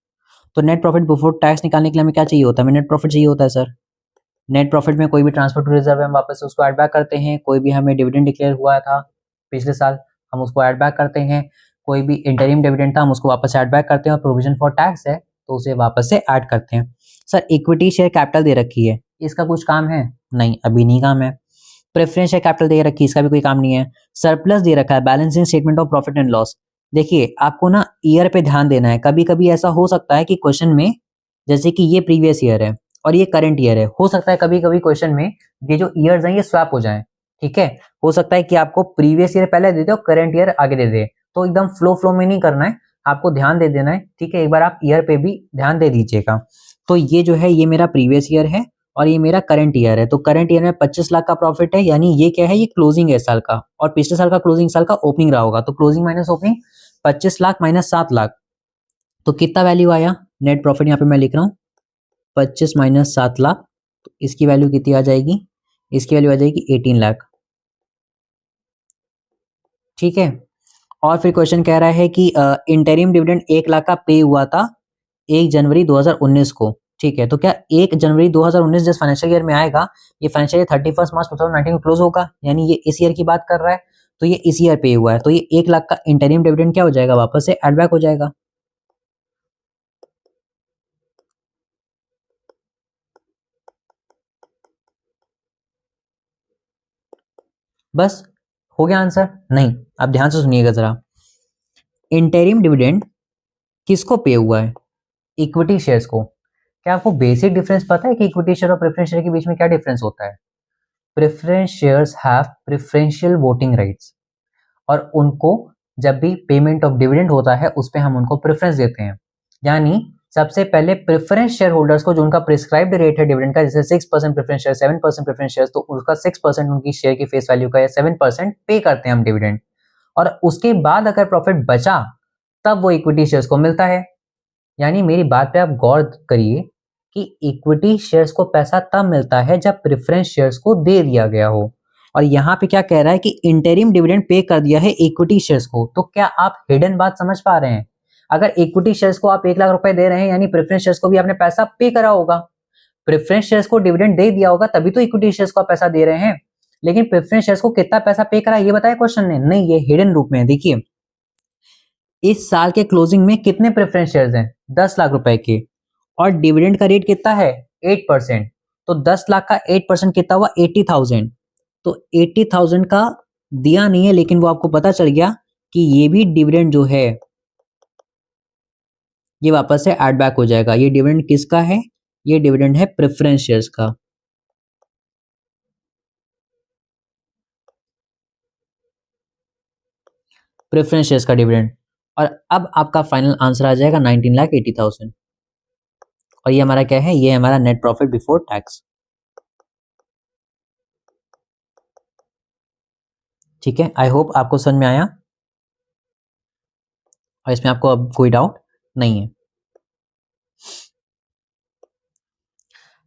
तो नेट प्रॉफिट बिफोर टैक्स निकालने के लिए हमें क्या चाहिए होता है, हमें नेट प्रॉफिट चाहिए होता है सर। नेट प्रॉफिट में कोई भी ट्रांसफर टू रिजर्व है हम वापस से उसको ऐड बैक करते हैं, कोई भी हमें डिविडेंड डिक्लेयर हुआ था पिछले साल हम उसको ऐड बैक करते हैं, कोई भी इंटरिम डिविडेंड था हम उसको वापस ऐड बैक करते हैं, और प्रोविजन फॉर टैक्स है तो उसे वापस से ऐड करते हैं। सर इक्विटी शेयर कैपिटल दे रखी है, इसका कुछ काम है? नहीं, अभी नहीं काम है। प्रेफरेंस शेयर कैपिटल दे रखी है, इसका भी कोई काम नहीं है। सरप्लस दे रखा है, balancing statement of profit and loss. देखिए आपको ना ईयर पे ध्यान देना है, कभी कभी ऐसा हो सकता है कि क्वेश्चन में, जैसे कि ये प्रीवियस ईयर है और ये करंट ईयर है, हो सकता है कभी कभी क्वेश्चन में ये जो ईयर्स हैं ये स्वैप हो जाएं, ठीक है। हो सकता है कि आपको प्रीवियस ईयर पहले दे दे और करंट ईयर आगे दे दे, तो एकदम फ्लो में नहीं करना है, आपको ध्यान दे देना है, ठीक है। एक बार आप ईयर पे भी ध्यान दे दीजिएगा। तो ये जो है ये मेरा प्रीवियस ईयर है और ये मेरा करंट ईयर है। तो करंट ईयर में 25 लाख का प्रॉफिट है, यानी ये क्या है, ये क्लोजिंग है साल का, और पिछले साल का क्लोजिंग साल का ओपनिंग रहा होगा। तो closing minus opening 25 lakh minus 7 lakh, तो कितना वैल्यू आया नेट प्रॉफिट, यहाँ पे मैं लिख रहा हूँ 25 माइनस 7 लाख, तो इसकी वैल्यू कितनी आ जाएगी, इसकी वैल्यू आ जाएगी 18 लाख, ठीक है। और फिर क्वेश्चन कह रहा है कि इंटरिम डिविडेंड 1 लाख का पे हुआ था 1 जनवरी 2019 को, ठीक है। तो क्या 1 जनवरी 2019 जिस फाइनेंशियल ईयर में आएगा, ये फाइनेंशियल ईयर 31 मार्च 2019 में क्लोज होगा, यानी ये इस ईयर की बात कर रहा है, तो ये इस ईयर पे हुआ है, तो ये 1 लाख का इंटरिम डिविडेंड क्या हो जाएगा, वापस से एड बैक हो जाएगा। बस हो गया आंसर? नहीं, आप ध्यान से सुनिएगा जरा। इंटरिम डिविडेंड किसको पे हुआ है, इक्विटी शेयर्स को। क्या आपको बेसिक डिफरेंस पता है कि इक्विटी शेयर और प्रेफरेंस शेयर के बीच में क्या डिफरेंस होता है? Preference shares have preferential voting rights, और उनको जब भी पेमेंट ऑफ डिविडेंड होता है उस पर हम उनको प्रेफरेंस देते हैं। यानी सबसे पहले प्रेफरेंस शेयर होल्डर्स को जो उनका प्रिस्क्राइब्ड रेट है डिविडेंड का, जैसे 6% प्रेफरेंस शेयर, 7% प्रेफरेंस शेयर, तो उसका 6% उनकी शेयर की फेस वैल्यू का या 7% पे करते हैं हम डिविडेंड, और उसके बाद अगर प्रॉफिट बचा तब वो इक्विटी शेयर्स को मिलता है। यानी मेरी बात पे आप गौर करिए कि इक्विटी शेयर्स को पैसा तब मिलता है जब प्रेफरेंस शेयर्स को दे दिया गया हो। और यहाँ पे क्या कह रहा है कि इंटरिम डिविडेंड पे कर दिया है इक्विटी शेयर्स को। तो क्या आप हिडन बात समझ पा रहे हैं? अगर इक्विटी शेयर्स को आप 1 लाख रुपए दे रहे हैं, यानी प्रेफरेंस शेयर्स को भी आपने पैसा पे करा होगा। प्रेफरेंस शेयर्स को डिविडेंड दे दिया होगा तभी तो इक्विटी शेयर्स को आप पैसा दे रहे हैं। लेकिन प्रेफरेंस शेयर्स को कितना पैसा पे करा ये बताया क्वेश्चन ने? नहीं, ये हिडन रूप में है। देखिए इस साल के क्लोजिंग में कितने प्रेफरेंस शेयर्स हैं? 10 लाख रुपए के, और डिविडेंड का रेट कितना है? 8%। तो 10 लाख का 8% कितना हुआ? 80,000। तो 80,000 का दिया नहीं है, लेकिन वो आपको पता चल गया कि ये भी डिविडेंड जो है ये वापस से ऐड बैक हो जाएगा। ये डिविडेंड किसका है? ये डिविडेंड है प्रेफरेंस शेयर्स का। प्रेफरेंस शेयर्स का डिविडेंड। और अब आपका फाइनल आंसर आ जाएगा 19,80,000। और ये हमारा क्या है? ये हमारा नेट प्रॉफिट बिफोर टैक्स। ठीक है, आई होप आपको समझ में आया। और इसमें आपको अब कोई डाउट नहीं है।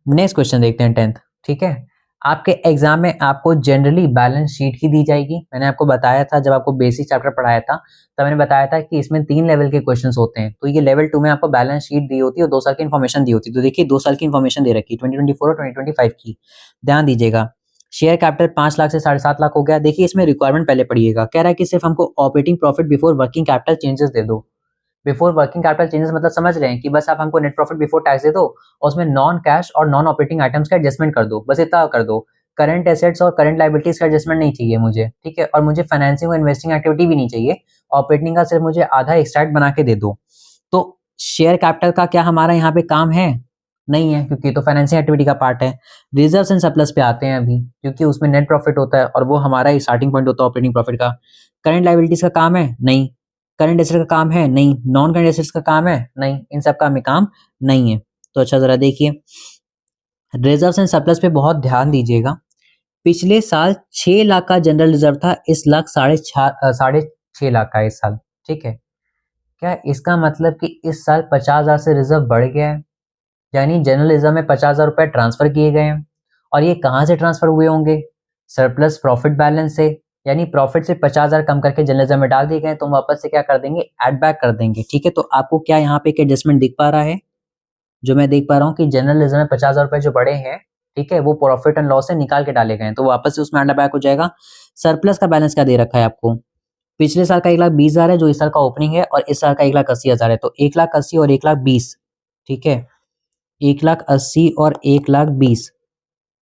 नेक्स्ट क्वेश्चन देखते हैं 10th। ठीक है, आपके एग्जाम में आपको जनरली बैलेंस शीट ही दी जाएगी। मैंने आपको बताया था जब आपको बेसिक चैप्टर पढ़ाया था, तब मैंने बताया था कि इसमें 3 लेवल के क्वेश्चंस होते हैं। तो ये लेवल 2 में आपको बैलेंस शीट दी होती है और 2 साल की इन्फॉर्मेशन दी होती है। तो देखिए 2 साल की इन्फॉर्मेशन दे रखी है 2024 और 2025 की, ध्यान दीजिएगा। शेयर कैपिटल 5 लाख से 7.5 लाख हो गया। देखिए इसमें रिक्वायरमेंट पहले पढ़िएगा, कह रहा है कि सिर्फ हमको operating profit before working capital changes दे दो। बिफोर वर्किंग कैपिटल चेंजेस मतलब समझ रहे हैं कि बस आप हमको नेट प्रॉफिट बिफोर टैक्स दे दो और उसमें नॉन कैश और नॉन ऑपरेटिंग आइटम्स का एडजस्टमेंट कर दो, बस इतना कर दो। करंट एसेट्स और करंट लाइबिलिटीज का एडजस्टमेंट नहीं चाहिए मुझे, ठीक है, और मुझे फाइनेंसिंग और इन्वेस्टिंग एक्टिविटी भी नहीं चाहिए। ऑपरेटिंग का सिर्फ मुझे आधा एक्सट्रैक्ट बना के दे दो। तो शेयर कैपिटल का क्या हमारा यहाँ पे काम है? नहीं है, क्योंकि तो फाइनेंसिंग एक्टिविटी का पार्ट है। रिजर्व्स एंड सरप्लस पे आते हैं अभी, क्योंकि उसमें नेट प्रॉफिट होता है और वो हमारा ही स्टार्टिंग पॉइंट होता है ऑपरेटिंग प्रॉफिट का। करंट लाइबिलिटीज का काम है? नहीं। करंट एसेट का काम है? नहीं। नॉन करंट एसेट्स का काम है? नहीं। इन सब का हमें काम नहीं है। तो अच्छा जरा देखिए, रिजर्व्स एंड सरप्लस पे बहुत ध्यान दीजिएगा। पिछले साल 6 लाख का जनरल रिजर्व था, इस लाख साढ़े छह लाख का इस साल। ठीक है, क्या इसका मतलब कि इस साल 50,000 से रिजर्व बढ़ गया है? यानी जनरल रिजर्व में 50,000 रुपए ट्रांसफर किए गए हैं। और ये कहाँ से ट्रांसफर हुए होंगे? सरप्लस प्रॉफिट बैलेंस से। यानी प्रॉफिट से 50,000 कम करके जनरल रिजर्व में डाल दिए गए, तो हम वापस से क्या कर देंगे, एड बैक कर देंगे। ठीक है, तो आपको क्या यहाँ पे एक एडजस्टमेंट दिख पा रहा है? जो मैं देख पा रहा हूँ कि जनरल रिजर्व में 50,000 रुपए जो बढ़े हैं, ठीक है, वो प्रॉफिट एंड लॉस से निकाल के डाले गए हैं, तो वापस से उसमें एड बैक हो जाएगा। सरप्लस का बैलेंस क्या दे रखा है आपको? पिछले साल का 1,20,000 है जो इस साल का ओपनिंग है, और इस साल का 1,80,000 है, तो 1,80,000 और 1,20,000। ठीक है, 1,80,000 और 1,20,000।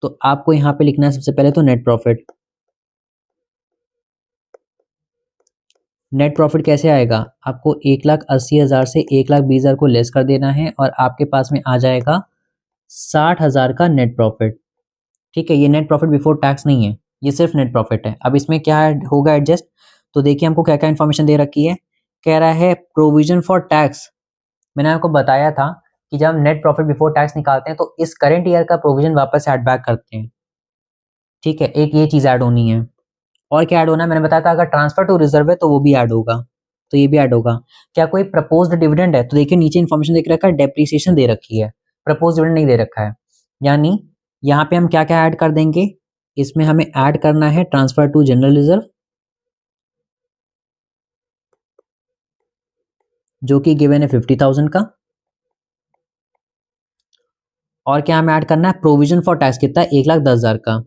तो आपको यहाँ पे लिखना है सबसे पहले तो नेट प्रॉफिट। नेट प्रॉफिट कैसे आएगा? आपको 1,80,000 से 1,20,000 को लेस कर देना है और आपके पास में आ जाएगा 60,000 का नेट प्रॉफिट। ठीक है, ये नेट प्रॉफिट बिफोर टैक्स नहीं है, ये सिर्फ नेट प्रॉफिट है। अब इसमें क्या होगा एडजस्ट? तो देखिए हमको क्या क्या इन्फॉर्मेशन दे रखी है। कह रहा है प्रोविजन फॉर टैक्स। मैंने आपको बताया था कि जब हम नेट प्रॉफिट बिफोर टैक्स निकालते हैं तो इस करंट ईयर का प्रोविजन वापस ऐड बैक करते हैं। ठीक है, एक ये चीज ऐड होनी है। और क्या ऐड होना है? मैंने बताया था अगर ट्रांसफर टू रिजर्व है तो वो भी ऐड होगा, तो ये भी ऐड होगा। क्या कोई प्रपोज्ड डिविडेंड है? तो देखिए नीचे इन्फॉर्मेशन देख रखा है, डेप्रिसिएशन दे रखी है, प्रपोज डिविडेंड नहीं दे रखा है। यानी यहाँ पे हम क्या क्या ऐड कर देंगे? इसमें हमें ऐड करना है ट्रांसफर टू जनरल रिजर्व, जो कि गिवन है 50,000 का। और क्या हमें ऐड करना है? प्रोविजन फॉर टैक्स कितना है? 1,10,000 का।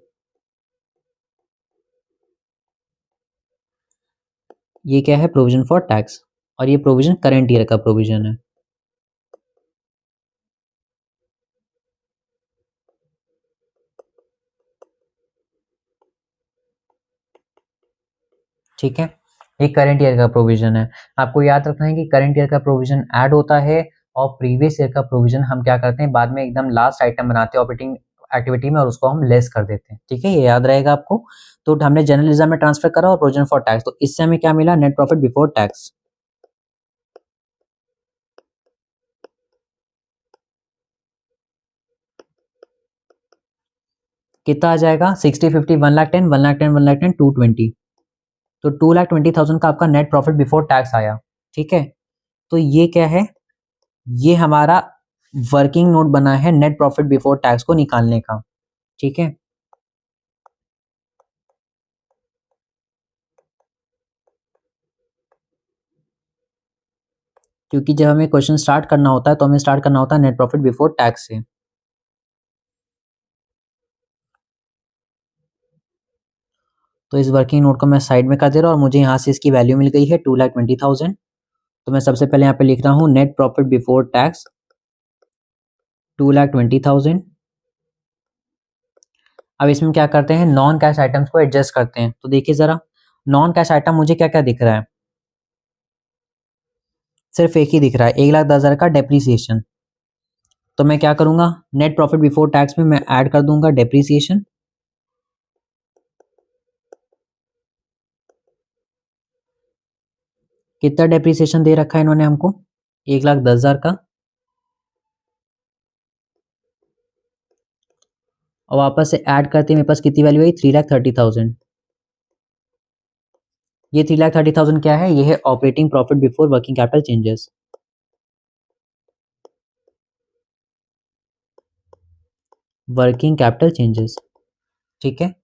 ये क्या है? Provision for tax. और ये प्रोविजन करंट ईयर का प्रोविजन है। ठीक है, ये करंट ईयर का प्रोविजन है। आपको याद रखना है कि करंट ईयर का प्रोविजन ऐड होता है और प्रीवियस ईयर का प्रोविजन हम क्या करते हैं, बाद में एकदम लास्ट आइटम बनाते हैं ऑपरेटिंग एक्टिविटी में और उसको हम लेस कर देते हैं। ठीक है, ये याद रहेगा आपको। तो हमने जनरल रिजर्व में ट्रांसफर करा और प्रोविजन फॉर टैक्स, तो इससे हमें क्या मिला? Net profit before tax. कितना आ जाएगा? 60, 50, 1,10,000, 1,10,000, 1,10,000, 220। तो 2,20,000 का आपका नेट प्रॉफिट बिफोर टैक्स आया। ठीक है, तो ये क्या है? ये हमारा वर्किंग नोट बना है नेट प्रॉफिट बिफोर टैक्स को निकालने का। ठीक है, क्योंकि जब हमें क्वेश्चन स्टार्ट करना होता है तो हमें स्टार्ट करना होता है नेट प्रॉफिट बिफोर टैक्स से। तो इस वर्किंग नोट को मैं साइड में कर दे रहा हूँ और मुझे यहाँ से इसकी वैल्यू मिल गई है 2,20,000। तो मैं सबसे पहले यहाँ पे लिख रहा हूँ नेट प्रॉफिट बिफोर टैक्स 2,20,000। अब इसमें क्या करते हैं, नॉन कैश आइटम्स को एडजस्ट करते हैं। तो देखिए जरा, नॉन कैश आइटम मुझे क्या क्या दिख रहा है? सिर्फ एक ही दिख रहा है, 1,10,000 का डेप्रीसिएशन। तो मैं क्या करूंगा, नेट प्रॉफिट बिफोर टैक्स में मैं ऐड कर दूंगा डेप्रीसिएशन। कितना डेप्रीसिएशन दे रखा है इन्होंने हमको? 1,10,000 का। और वापस से ऐड करते मेरे पास कितनी वैल्यू आई? 3,30,000। ये 3,30,000 क्या है? ये है operating profit before working capital changes. Working capital changes, ठीक है।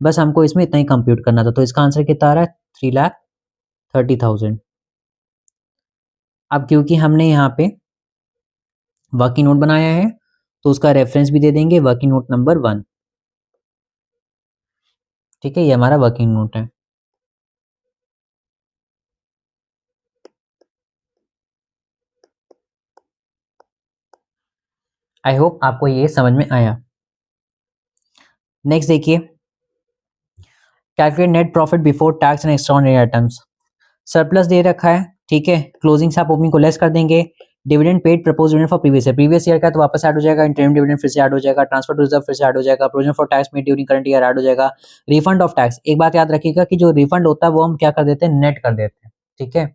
बस हमको इसमें इतना ही कंप्यूट करना था, तो इसका आंसर कितना आ रहा है? 3,30,000। अब क्योंकि हमने यहाँ पे वर्किंग नोट बनाया है तो उसका रेफरेंस भी दे देंगे, वर्किंग नोट नंबर 1, ठीक है। ये हमारा वर्किंग नोट है। आई होप आपको ये समझ में आया। नेक्स्ट देखिए, calculate net profit before tax and extraordinary items. Surplus दे रखा है, ठीक है। क्लोजिंग से आप ओपनिंग को लेस कर देंगे। Dividend paid propose dividend for previous year का तो वापस ऐड हो जाएगा। इंटरिम डिविडेंड फिर से ऐड हो जाएगा। ट्रांसफर टू रिजर्व फिर से ऐड हो जाएगा। Provision for tax made during current year add हो जाएगा। रिफंड ऑफ टैक्स, एक बात याद रखिएगा कि जो रिफंड होता है वो हम क्या कर देते हैं? नेट कर देते हैं, ठीक है।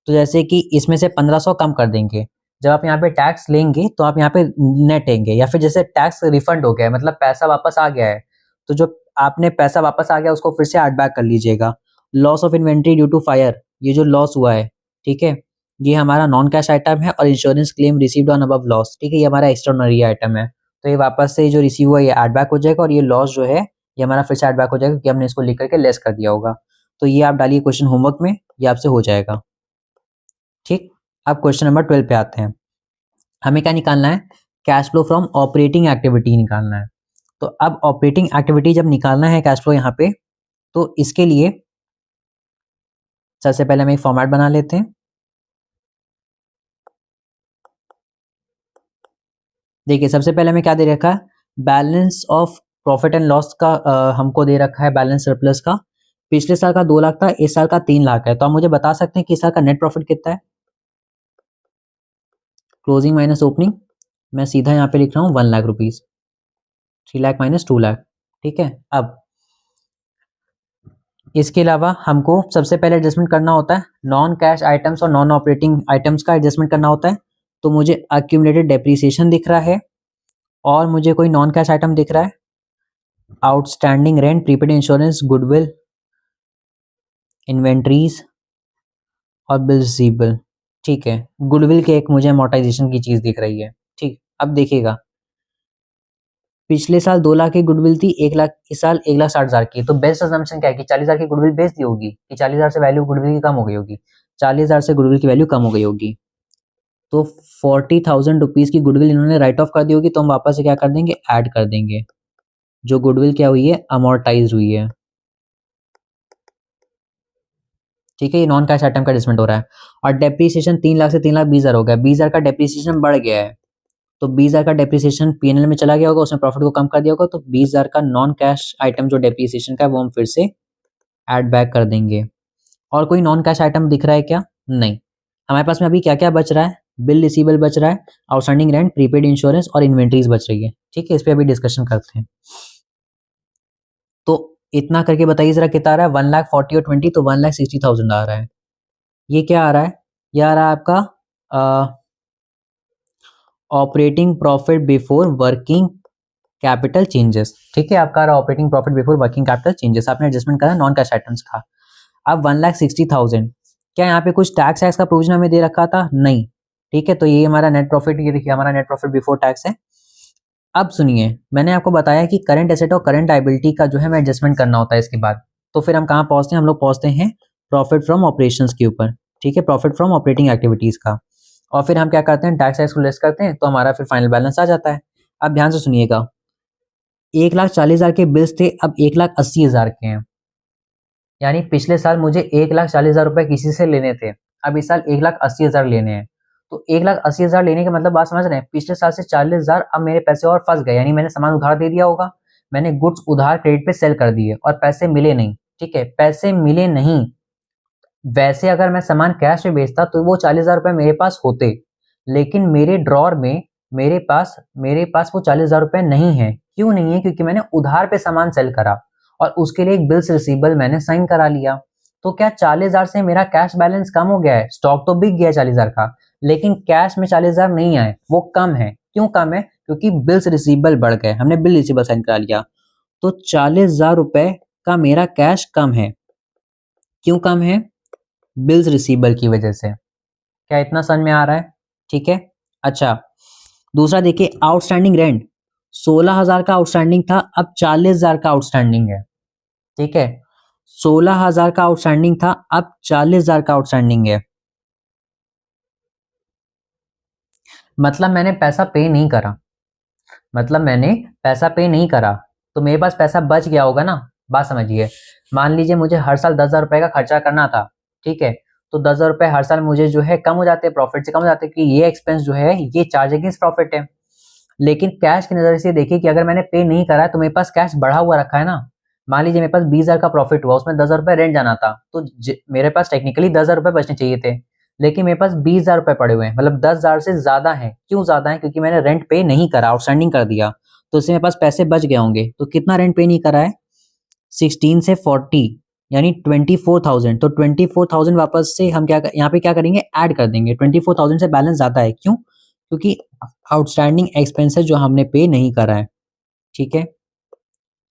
तो जैसे कि इसमें से 1500 कम कर देंगे। जब आप यहाँ पे टैक्स लेंगे तो आप यहाँ पे नेट लेंगे, या फिर जैसे टैक्स रिफंड हो गया है मतलब पैसा वापस आ गया है, तो जो आपने पैसा वापस आ गया उसको फिर से ऐड बैक कर लीजिएगा। Loss of inventory due to fire, ये जो लॉस हुआ है, ठीक है, ये हमारा नॉन कैश आइटम है। और insurance claim received on above loss, ठीक है, ये हमारा एक्स्ट्राऑर्डिनरी आइटम है। तो ये वापस से जो रिसीव हुआ ये ऐड बैक हो जाएगा, और ये लॉस जो है ये हमारा फिर से ऐड बैक हो जाएगा क्योंकि हमने इसको लिख करके लेस कर दिया होगा। तो ये आप डालिए क्वेश्चन होमवर्क में, ये आपसे हो जाएगा, ठीक। अब क्वेश्चन नंबर 12 पे आते हैं। हमें क्या निकालना है? Cash flow from operating activity निकालना है। तो अब ऑपरेटिंग एक्टिविटी जब निकालना है कैश फ्लो यहाँ पे, तो इसके लिए सबसे पहले हम एक फॉर्मेट बना लेते हैं। देखिए सबसे पहले हमें क्या दे रखा है? Balance of profit and loss का हमको दे रखा है बैलेंस सरप्लस का। पिछले साल का 2 लाख था, इस साल का 3 लाख है। तो आप मुझे बता सकते हैं कि इस साल का नेट प्रॉफिट कितना है? क्लोजिंग माइनस ओपनिंग, मैं सीधा यहाँ पे लिख रहा हूँ 1 लाख रुपीज। 3 लाख माइनस 2 लाख, ठीक है। अब इसके अलावा हमको सबसे पहले एडजस्टमेंट करना होता है नॉन कैश आइटम्स और नॉन ऑपरेटिंग आइटम्स का एडजस्टमेंट करना होता है। तो मुझे अक्यूमुलेटेड डेप्रीसिएशन दिख रहा है, और मुझे कोई नॉन कैश आइटम दिख रहा है, outstanding rent, prepaid insurance, goodwill, inventories और बिल रिसीवेबल, ठीक है। गुडविल के एक मुझे अमोर्टाइजेशन की चीज दिख रही है, ठीक। अब देखिएगा पिछले साल 2 लाख की गुडविल थी, 1 लाख, इस साल 1,60,000 की। तो बेस्ट असम्पशन क्या है कि 40,000 की गुडविल बेच दी होगी, कि 40,000 से वैल्यू गुडविल की कम हो गई होगी। 40,000 से गुडविल की वैल्यू कम हो गई होगी, तो 40,000 रुपीज की गुडविल इन्होंने राइट ऑफ कर दी होगी। तो हम वापस से क्या कर देंगे? ऐड कर देंगे। जो गुडविल क्या हुई है? अमोर्टाइज हुई है, ठीक है। ये नॉन कैश आइटम का एडजस्टमेंट हो रहा है। और डेप्रीसिएशन 3 लाख से 3,20,000 हो गया। 20,000 का डेप्रीसिएशन बढ़ गया है, तो 20,000 का डेप्रीसिएशन पीएनएल में चला गया होगा, उसने प्रॉफिट को कम कर दिया होगा। तो 20,000 का नॉन कैश आइटम जो डेप्रीसिएशन का है वो हम फिर से ऐड बैक कर देंगे। और कोई नॉन कैश आइटम दिख रहा है क्या? नहीं। हमारे पास में अभी क्या क्या बच रहा है? बिल रिसीवेबल बच रहा है, आउटस्टैंडिंग रेंट, प्रीपेड इंश्योरेंस और इन्वेंट्रीज बच रही है, ठीक है। इस पे अभी डिस्कशन करते हैं। तो इतना करके बताइए जरा कितना आ रहा है? 1,40,000 और 20, तो 1,60,000 आ रहा है। ये क्या आ रहा है? ये आ रहा है आपका operating profit before working capital changes, ठीक है। आपका operating profit before working capital changes आपने एडजस्टमेंट करा नॉन कैश आइटम्स का। अब 1,60,000, क्या यहाँ पे कुछ टैक्स का प्रोविजन हमें दे रखा था? नहीं, ठीक है। तो ये हमारा नेट प्रॉफिट, ये देखिए हमारा नेट प्रॉफिट बिफोर टैक्स है। अब सुनिए, मैंने आपको बताया कि करंट एसेट और करंट लायबिलिटी का जो है मैं एडजस्टमेंट करना होता है इसके बाद। तो फिर हम कहाँ पहुंचते हैं? हम लोग पहुंचते हैं प्रॉफिट फ्रॉम ऑपरेशंस के ऊपर, ठीक है, प्रॉफिट फ्रॉम ऑपरेटिंग एक्टिविटीज का। और फिर हम क्या करते हैं? टैक्स को लेस करते हैं, तो हमारा फिर फाइनल बैलेंस आ जाता है। अब ध्यान से सुनिएगा, 1,40,000 के बिल्स थे, अब 1,80,000 के हैं। यानी पिछले साल मुझे 1,40,000 रुपए किसी से लेने थे, अब इस साल 1,80,000 लेने हैं। तो 1,80,000 लेने का मतलब बात समझ रहे हैं? पिछले साल से 40,000 अब मेरे पैसे और फंस गए, यानी मैंने सामान उधार दे दिया होगा, मैंने गुड्स उधार क्रेडिट पे सेल कर दिए और पैसे मिले नहीं, ठीक है, पैसे मिले नहीं। वैसे अगर मैं सामान कैश में बेचता तो वो 40,000 रुपए मेरे पास होते, लेकिन मेरे ड्रॉर में मेरे पास वो 40,000 रुपए नहीं है। क्यों नहीं है? क्योंकि मैंने उधार पे सामान सेल करा और उसके लिए एक बिल्स रिसीवेबल मैंने साइन करा लिया। तो क्या 40,000 से मेरा कैश बैलेंस कम हो गया है? स्टॉक तो बिक गया 40,000 का, लेकिन कैश में 40,000 नहीं आए, वो कम है। क्यों कम है? क्योंकि बिल्स रिसीवेबल बढ़ गए, हमने बिल रिसीवेबल साइन करा लिया। तो 40,000 रुपए का मेरा कैश कम है, क्यों कम है? बिल्स रिसीवेबल की वजह से। क्या इतना समझ में आ रहा है? ठीक है। अच्छा, दूसरा देखिए, आउटस्टैंडिंग रेंट 16,000 का आउटस्टैंडिंग था, अब 40,000 का आउटस्टैंडिंग है। ठीक है, 16,000 का आउटस्टैंडिंग था, अब 40,000 का आउटस्टैंडिंग है। मतलब मैंने पैसा पे नहीं करा, मतलब मैंने पैसा पे नहीं करा, तो मेरे पास पैसा बच गया होगा ना। बात समझिए, मान लीजिए मुझे हर साल 10,000 रुपए का खर्चा करना था, ठीक है, तो 10,000 रुपए हर साल मुझे जो है कम हो जाते हैं, प्रॉफिट से कम हो जाते हैं, कि ये एक्सपेंस जो है ये चार्ज अगेंस्ट प्रॉफिट है। लेकिन कैश की नजर से देखिए कि अगर मैंने पे नहीं करा है तो मेरे पास कैश बढ़ा हुआ रखा है ना। मान लीजिए मेरे पास 20,000 का प्रॉफिट हुआ, उसमें 10,000 रुपए रेंट जाना था, तो मेरे पास टेक्निकली 10,000 रुपए बचने चाहिए थे, लेकिन मेरे पास 20,000 रुपए पड़े हुए हैं, मतलब 10,000 से ज्यादा है। क्यों ज्यादा है? क्योंकि मैंने रेंट पे नहीं करा, आउटस्टैंडिंग कर दिया, तो इससे मेरे पास पैसे बच गए होंगे। तो कितना रेंट पे नहीं करा है? 16 से 40 यानी 24,000। तो 24,000 वापस से हम क्या यहाँ पे क्या करेंगे, ऐड कर देंगे। 24,000 से बैलेंस ज्यादा है, क्यों? क्योंकि आउटस्टैंडिंग एक्सपेंसेस जो हमने पे नहीं करा है। ठीक है,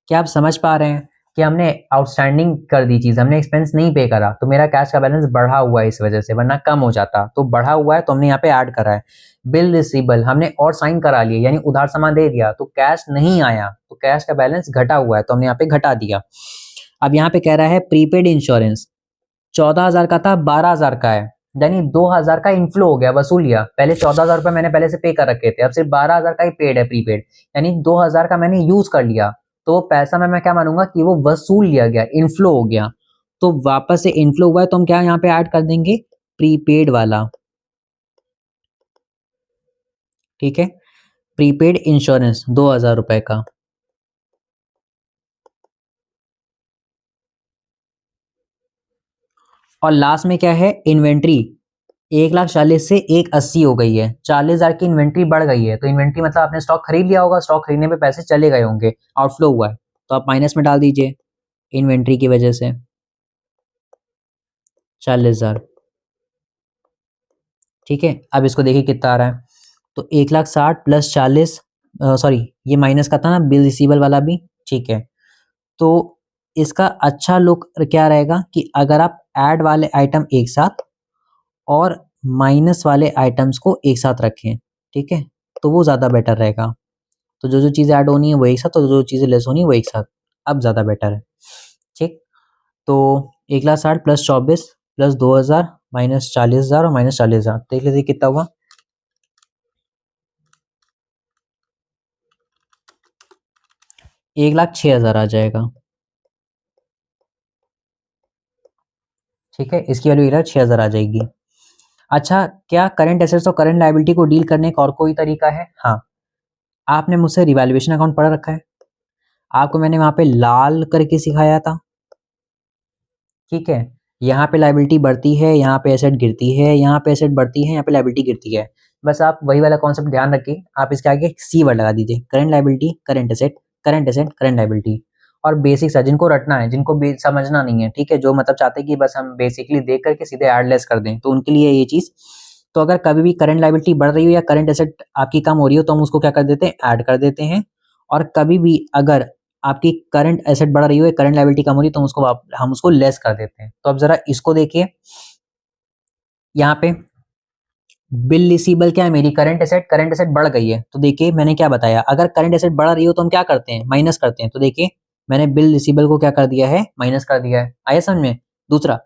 क्या आप समझ पा रहे हैं कि हमने आउटस्टैंडिंग कर दी चीज, हमने एक्सपेंस नहीं पे करा, तो मेरा कैश का बैलेंस बढ़ा हुआ है इस वजह से, वरना कम हो जाता। तो बढ़ा हुआ है तो हमने यहाँ पे ऐड करा है। बिल रिसीवेबल हमने और साइन करा लिया, यानी उधार सामान दे दिया, तो कैश नहीं आया, तो कैश का बैलेंस घटा हुआ है, तो हमने यहाँ पे घटा दिया। अब यहाँ पे कह रहा है प्रीपेड इंश्योरेंस 14,000 का था, 12,000 का है, यानी 2,000 का इनफ्लो हो गया, वसूल लिया। पहले 14,000 रुपए मैंने पहले से पे कर रखे थे, अब सिर्फ 12,000 का ही पेड है प्रीपेड, यानी 2,000 का मैंने यूज कर लिया। तो वो पैसा मैं क्या मानूंगा कि वो वसूल लिया गया, इनफ्लो हो गया। तो वापस से इनफ्लो हुआ है, तो हम क्या यहाँ पे ऐड कर देंगे, प्रीपेड वाला। ठीक है, प्रीपेड इंश्योरेंस 2,000 रुपए का। और लास्ट में क्या है, इन्वेंट्री 1,40,000 से 1,80,000 हो गई है, 40,000 की इन्वेंट्री बढ़ गई है। तो इन्वेंट्री मतलब आपने स्टॉक खरीद लिया होगा, स्टॉक खरीदने पे पैसे चले गए होंगे, आउटफ्लो हुआ है, तो आप माइनस में डाल दीजिए इन्वेंट्री की वजह से 40,000। ठीक है, अब इसको देखिए कितना आ रहा है, तो 1,60,000 प्लस 40, सॉरी ये माइनस का था ना बिल रिसीवेबल वाला भी। ठीक है, तो इसका अच्छा लुक क्या रहेगा कि अगर आप ऐड वाले आइटम एक साथ और माइनस वाले आइटम्स को एक साथ रखें, ठीक है, तो वो ज़्यादा बेटर रहेगा। तो जो जो चीज़ें ऐड होनी है वो एक साथ, और जो चीज़ें लेस होनी है वो एक साथ, अब ज़्यादा बेटर है। ठीक, तो 1,60,000 प्लस 24 प्लस 2,000 माइनस 40,000 और माइनस 40,000, देख लीजिए कितना हुआ, 1,06,000 आ जाएगा। ठीक है, इसकी वैल्यू 1,06,000 आ जाएगी। अच्छा, क्या करंट एसेट्स और करंट लायबिलिटी को डील करने का और कोई तरीका है? हाँ, आपने मुझसे रिवैल्यूएशन अकाउंट पढ़ रखा है, आपको मैंने वहां पे लाल करके सिखाया था। ठीक है, यहाँ पे लायबिलिटी बढ़ती है, यहाँ पे एसेट गिरती है, यहाँ पे एसेट बढ़ती है, यहाँ पे लायबिलिटी गिरती है। बस आप वही वाला कॉन्सेप्ट ध्यान रखिए, आप इसके आगे सी वर्ड लगा दीजिए, current liability current asset, current asset current liability. और बेसिक्स है, जिनको रटना है, जिनको समझना नहीं है, ठीक है, जो मतलब चाहते हैं कि बस हम बेसिकली देख करके सीधे एड लेस कर दें, तो उनके लिए ये चीज। तो अगर कभी भी करंट लायबिलिटी बढ़ रही हो या करंट एसेट आपकी कम हो रही हो, तो हम उसको क्या कर देते हैं, ऐड कर देते हैं। और कभी भी अगर आपकी करंट एसेट बढ़ रही हो या करंट लायबिलिटी कम हो रही है, तो हम उसको लेस कर देते हैं। तो अब जरा इसको देखिए, यहाँ पे बिल रिसीवेबल क्या है, मेरी करंट एसेट बढ़ गई है, तो देखिए मैंने क्या बताया, अगर करंट एसेट बढ़ रही हो तो हम क्या करते हैं, माइनस करते हैं। तो देखिए मैंने बिल रिसीवेबल को क्या कर दिया है, माइनस कर दिया है। आया समझ में? दूसरा,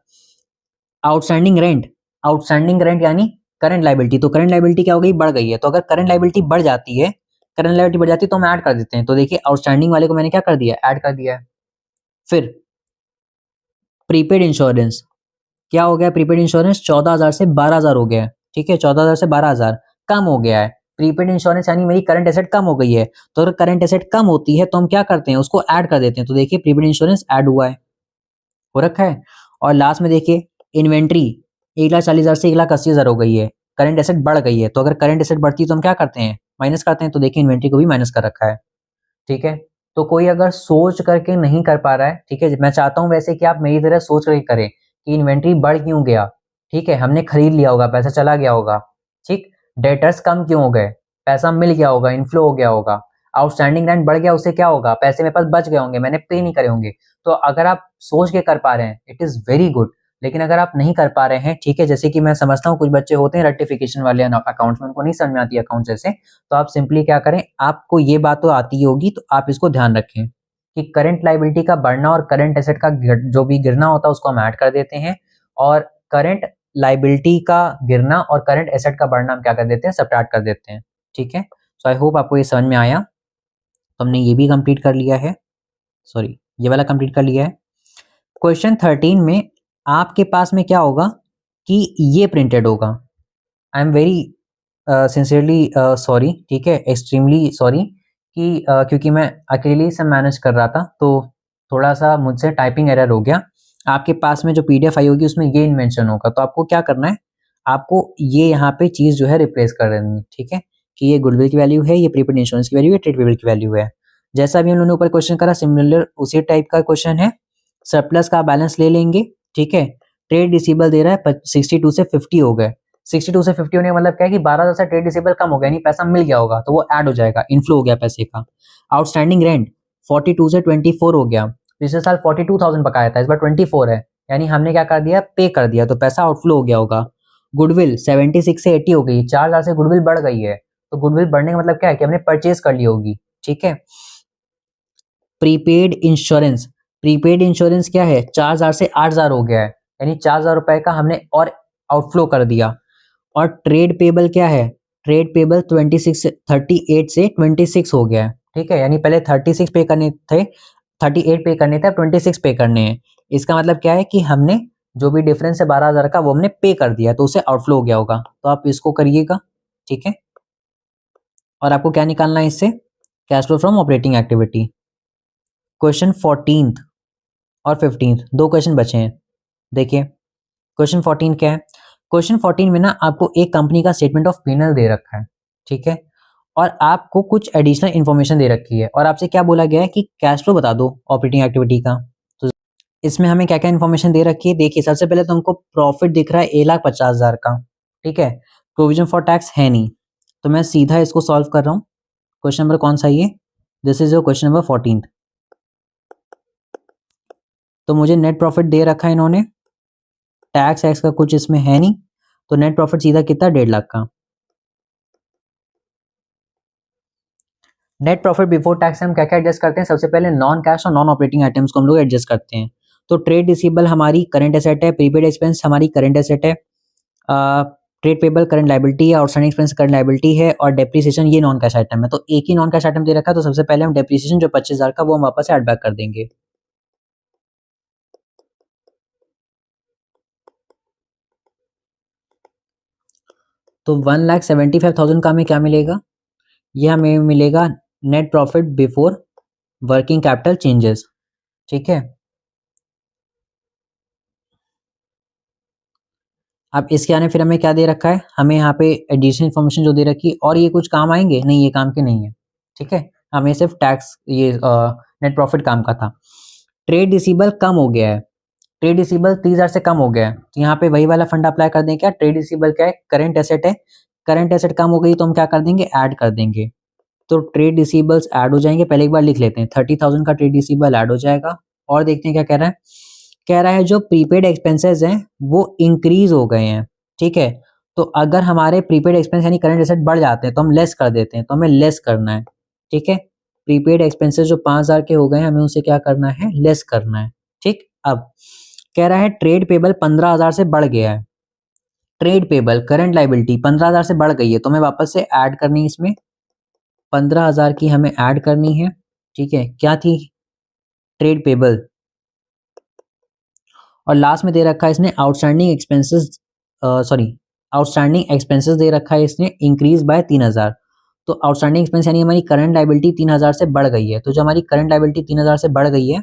आउटस्टैंडिंग रेंट, आउटस्टैंडिंग रेंट यानी करंट लायबिलिटी, तो करंट लायबिलिटी क्या हो गई, बढ़ गई है। तो अगर करंट लायबिलिटी बढ़ जाती है, करंट लायबिलिटी बढ़ जाती है, तो हम ऐड कर देते हैं। तो देखिए आउटस्टैंडिंग वाले को मैंने क्या कर दिया, ऐड कर दिया है। फिर प्रीपेड इंश्योरेंस, क्या हो गया, प्रीपेड इंश्योरेंस 14,000 से 12,000 हो गया है। ठीक है, 14,000 से 12,000 कम हो गया है। प्रीपेड इंश्योरेंस यानी मेरी करंट एसेट कम हो गई है, तो अगर करंट एसेट कम होती है तो हम क्या करते हैं, उसको ऐड कर देते हैं। तो देखिए प्रीपेड इंश्योरेंस ऐड हुआ है, हो रखा है। और लास्ट में देखिए इन्वेंट्री 1,40,000 से 1,80,000 हो गई है, करंट एसेट बढ़ गई है, तो अगर करंट एसेट बढ़ती है तो हम क्या करते हैं, माइनस करते हैं। तो देखिए इन्वेंट्री को भी माइनस कर रखा है। ठीक है, तो कोई अगर सोच करके नहीं कर पा रहा है, ठीक है, मैं चाहता हूं वैसे कि आप मेरी तरह सोच करके करें कि इन्वेंट्री बढ़ क्यों गया। ठीक है, हमने खरीद लिया होगा, पैसा चला गया होगा। ठीक, डेटर्स कम क्यों हो गए, पैसा मिल गया होगा, इनफ्लो हो गया होगा। आउटस्टैंडिंग रेंट बढ़ गया, उससे क्या होगा, पैसे मेरे पास बच गए होंगे, मैंने पे नहीं करे होंगे। तो अगर आप सोच के कर पा रहे हैं इट इज़ वेरी गुड। लेकिन अगर आप नहीं कर पा रहे हैं, ठीक है, जैसे कि मैं समझता हूँ कुछ बच्चे होते हैं रेक्टिफिकेशन वाले अकाउंट्स में, उनको नहीं समझ में आती अकाउंट जैसे, तो आप सिंपली क्या करें, आपको ये बात तो आती होगी तो आप इसको ध्यान रखें कि करंट लायबिलिटी का बढ़ना और करंट एसेट का जो भी गिरना होता है उसको हम ऐड कर देते हैं, और करंट लायबिलिटी का गिरना और करंट एसेट का बढ़ना हम क्या कर देते हैं, सबट्रैक्ट कर देते हैं। ठीक है, सो आई होप आपको ये समझ में आया। तो हमने ये भी कंप्लीट कर लिया है, सॉरी ये वाला कंप्लीट कर लिया है। क्वेश्चन 13 में आपके पास में क्या होगा कि ये प्रिंटेड होगा। I am very sincerely sorry, ठीक है, एक्सट्रीमली सॉरी कि क्योंकि मैं अकेले से मैनेज कर रहा था तो थोड़ा सा मुझसे टाइपिंग एरर हो गया। आपके पास में जो पीडीएफ आई होगी उसमें ये इन्वेंशन होगा, तो आपको क्या करना है, आपको ये यहाँ पे चीज़ जो है रिप्लेस कर देनी है। ठीक है, कि ये गुडविल की वैल्यू है, ये प्रीपेड इंश्योरेंस की वैल्यू है, ट्रेड पेबल की वैल्यू है। जैसा भी हम लोगों ने ऊपर क्वेश्चन करा सिमिलर उसी टाइप का क्वेश्चन है। सरप्लस का बैलेंस ले लेंगे, ठीक है, ट्रेड रिसीवेबल दे रहा है 62 से 50 हो गए। 62 से 50 होने का मतलब क्या है कि 12,000 से ट्रेड रिसीवेबल कम हो गया, यानी पैसा मिल गया होगा तो वो ऐड हो जाएगा, इनफ्लो हो गया पैसे का। आउटस्टैंडिंग रेंट 42 से 24 हो गया, पिछले साल 42,000 बकाया था, इस बार 24 है, यानी हमने क्या कर दिया, पे कर दिया, तो पैसा आउटफ्लो हो गया होगा। गुडविल 76 से 80 हो गई, 4,000 से गुडविल बढ़ गई है, तो गुडविल बढ़ने का मतलब क्या है कि हमने परचेज कर ली होगी। ठीक है, प्रीपेड इंश्योरेंस, प्रीपेड इंश्योरेंस क्या है, 4,000 से 8,000 हो गया है, यानी 4,000 रुपए का हमने और आउटफ्लो कर दिया। और ट्रेड पेबल क्या है, ट्रेड पेबल 38 से 26 हो गया है। ठीक है, यानी पहले 36 पे करने थे, 38 पे करने थे, अब 26 पे करने हैं। इसका मतलब क्या है कि हमने जो भी डिफरेंस है 12,000 का वो हमने पे कर दिया, तो उसे आउटफ्लो हो गया होगा। तो आप इसको करिएगा, ठीक है। और आपको क्या निकालना है इससे, cash flow from operating activity. Question 14 और 15 दो क्वेश्चन बचे हैं। देखिए क्वेश्चन 14 क्या है, क्वेश्चन 14 में ना आपको एक कंपनी का स्टेटमेंट ऑफ पी&एल दे रखा है, ठीक है, और आपको कुछ एडिशनल इन्फॉर्मेशन दे रखी है और आपसे क्या बोला गया है कि कैश फ्लो बता दो ऑपरेटिंग एक्टिविटी का। तो इसमें हमें क्या क्या इन्फॉर्मेशन दे रखी है, देखिए सबसे पहले तो हमको प्रॉफिट दिख रहा है 1,50,000 का, ठीक है, प्रोविजन फॉर टैक्स है नहीं, तो मैं सीधा इसको सॉल्व कर रहा हूँ। क्वेश्चन नंबर कौन सा ये, this is your question number 14। तो मुझे नेट प्रॉफिट दे रखा है इन्होंने, टैक्स एक्स का कुछ इसमें है नहीं, तो नेट प्रॉफिट सीधा कितना, 1.5 लाख का। नेट प्रॉफिट बिफोर टैक्स हम क्या क्या एडजस्ट करते हैं, सबसे पहले नॉन कैश और नॉन ऑपरेटिंग आइटम्स को हम लोग एडजस्ट करते हैं। तो ट्रेड रिसीवेबल हमारी करंट एसेट है, प्रीपेड एक्सपेंस हमारी करंट एसेट है, ट्रेड पेबल करंट लायबिलिटी है, आउटस्टैंडिंग एक्सपेंस करंट लायबिलिटी है, और डेप्रिसिएशन ये नॉन कैश आइटम है। तो एक ही नॉन कैश आइटम दे रखा है, तो सबसे पहले हम डेप्रिसिएशन जो 25,000 का वो हम वापस से एड बैक कर देंगे। तो 1,75,000 का हमें क्या मिलेगा, ये हमें मिलेगा net profit before working capital changes, ठीक है। अब इसके आने फिर हमें क्या दे रखा है, हमें यहाँ पे एडिशनल इन्फॉर्मेशन जो दे रखी है, और ये कुछ काम आएंगे नहीं, ये काम के नहीं है, ठीक है, हमें सिर्फ टैक्स ये नेट प्रॉफिट काम का था। ट्रेड रिसीवेबल कम हो गया है, ट्रेड रिसीवेबल 30,000 से कम हो गया है, तो यहाँ पे वही वाला फंड अप्लाई कर दें, क्या ट्रेड रिसीवेबल क्या है, करंट एसेट है, करंट एसेट कम हो गई तो हम क्या कर देंगे, ऐड कर देंगे। तो ट्रेड रिसीवेबल्स ऐड हो जाएंगे, पहले एक बार लिख लेते हैं, 30,000 का ट्रेड रिसीवेबल ऐड हो जाएगा। और देखते हैं क्या कह रहा है, कह रहा है जो प्रीपेड एक्सपेंसेस हैं वो इंक्रीज हो गए हैं, ठीक है। तो अगर हमारे प्रीपेड एक्सपेंस यानी करंट एसेट बढ़ जाते हैं तो हम लेस कर देते हैं, तो हमें लेस करना है, ठीक है। प्रीपेड एक्सपेंसेस जो 5,000 के हो गए हैं हमें उसे क्या करना है, लेस करना है, ठीक। अब कह रहा है ट्रेड पेबल 15,000 से बढ़ गया है, ट्रेड पेबल करंट लाइबिलिटी 15,000 से बढ़ गई है, तो हमें वापस से ऐड करनी है, इसमें 15,000 की हमें ऐड करनी है, ठीक है, क्या थी, ट्रेड पेबल। और लास्ट में दे रखा है इसने outstanding expenses, sorry outstanding expenses दे रखा है इसने इंक्रीज बाय 3,000। तो आउटस्टैंडिंग एक्सपेंस यानी हमारी करंट लाइबिलिटी 3,000 से बढ़ गई है, तो जो हमारी करंट लाइबिलिटी 3,000 से बढ़ गई है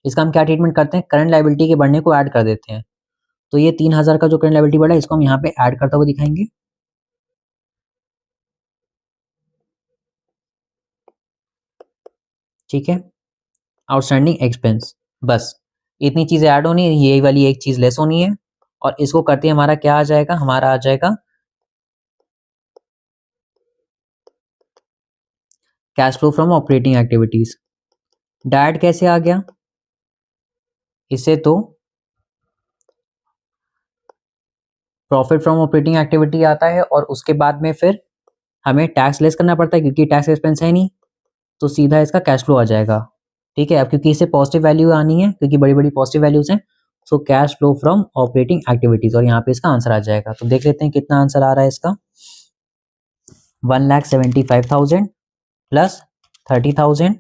इसका हम क्या ट्रीटमेंट करते हैं, करंट लाइबिलिटी के बढ़ने को ऐड कर देते हैं। तो ये 3,000 का जो करंट लाइबिलिटी बढ़ा है इसको हम यहाँ पे ऐड करते हुए दिखाएंगे, ठीक है, आउटस्टैंडिंग एक्सपेंस, बस इतनी चीजें ऐड होनी है, ये वाली एक चीज लेस होनी है, और इसको करते हमारा क्या आ जाएगा, हमारा आ जाएगा cash flow from operating activities. Direct कैसे आ गया, इसे तो प्रॉफिट फ्रॉम ऑपरेटिंग एक्टिविटी आता है और उसके बाद में फिर हमें टैक्स लेस करना पड़ता है क्योंकि टैक्स एक्सपेंस है नहीं, तो सीधा इसका कैश फ्लो आ जाएगा। ठीक है, अब क्योंकि इसे पॉजिटिव वैल्यू आनी है क्योंकि बड़ी बड़ी पॉजिटिव वैल्यूज हैं, so cash flow from operating activities, और यहाँ पे इसका आंसर आ जाएगा। तो देख लेते हैं कितना आंसर आ रहा है इसका। 1,75,000 प्लस 30,000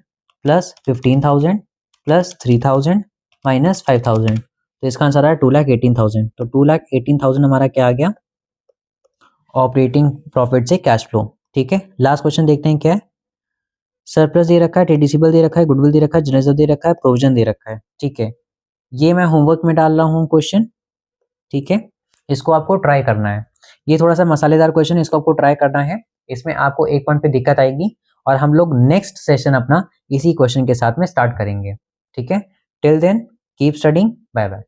प्लस 15,000 प्लस 3,000 माइनस 5,000, तो इसका आंसर आ रहा है 2,18,000। तो 2,18,000 हमारा क्या आ गया, ऑपरेटिंग प्रॉफिट से कैश फ्लो। ठीक है, लास्ट क्वेश्चन देखते हैं क्या है। सरप्लस दे रखा है, ट्रेड रिसीवेबल दे रखा है, गुडविल दे रखा है, जनरल दे रखा है, प्रोविजन दे रखा है। ठीक है, ये मैं होमवर्क में डाल रहा हूँ क्वेश्चन। ठीक है, इसको आपको ट्राई करना है। ये थोड़ा सा मसालेदार क्वेश्चन है, इसको आपको ट्राई करना है। इसमें आपको एक पॉइंट पे दिक्कत आएगी और हम लोग नेक्स्ट सेशन अपना इसी क्वेश्चन के साथ में स्टार्ट करेंगे। ठीक है, till then keep studying, bye bye.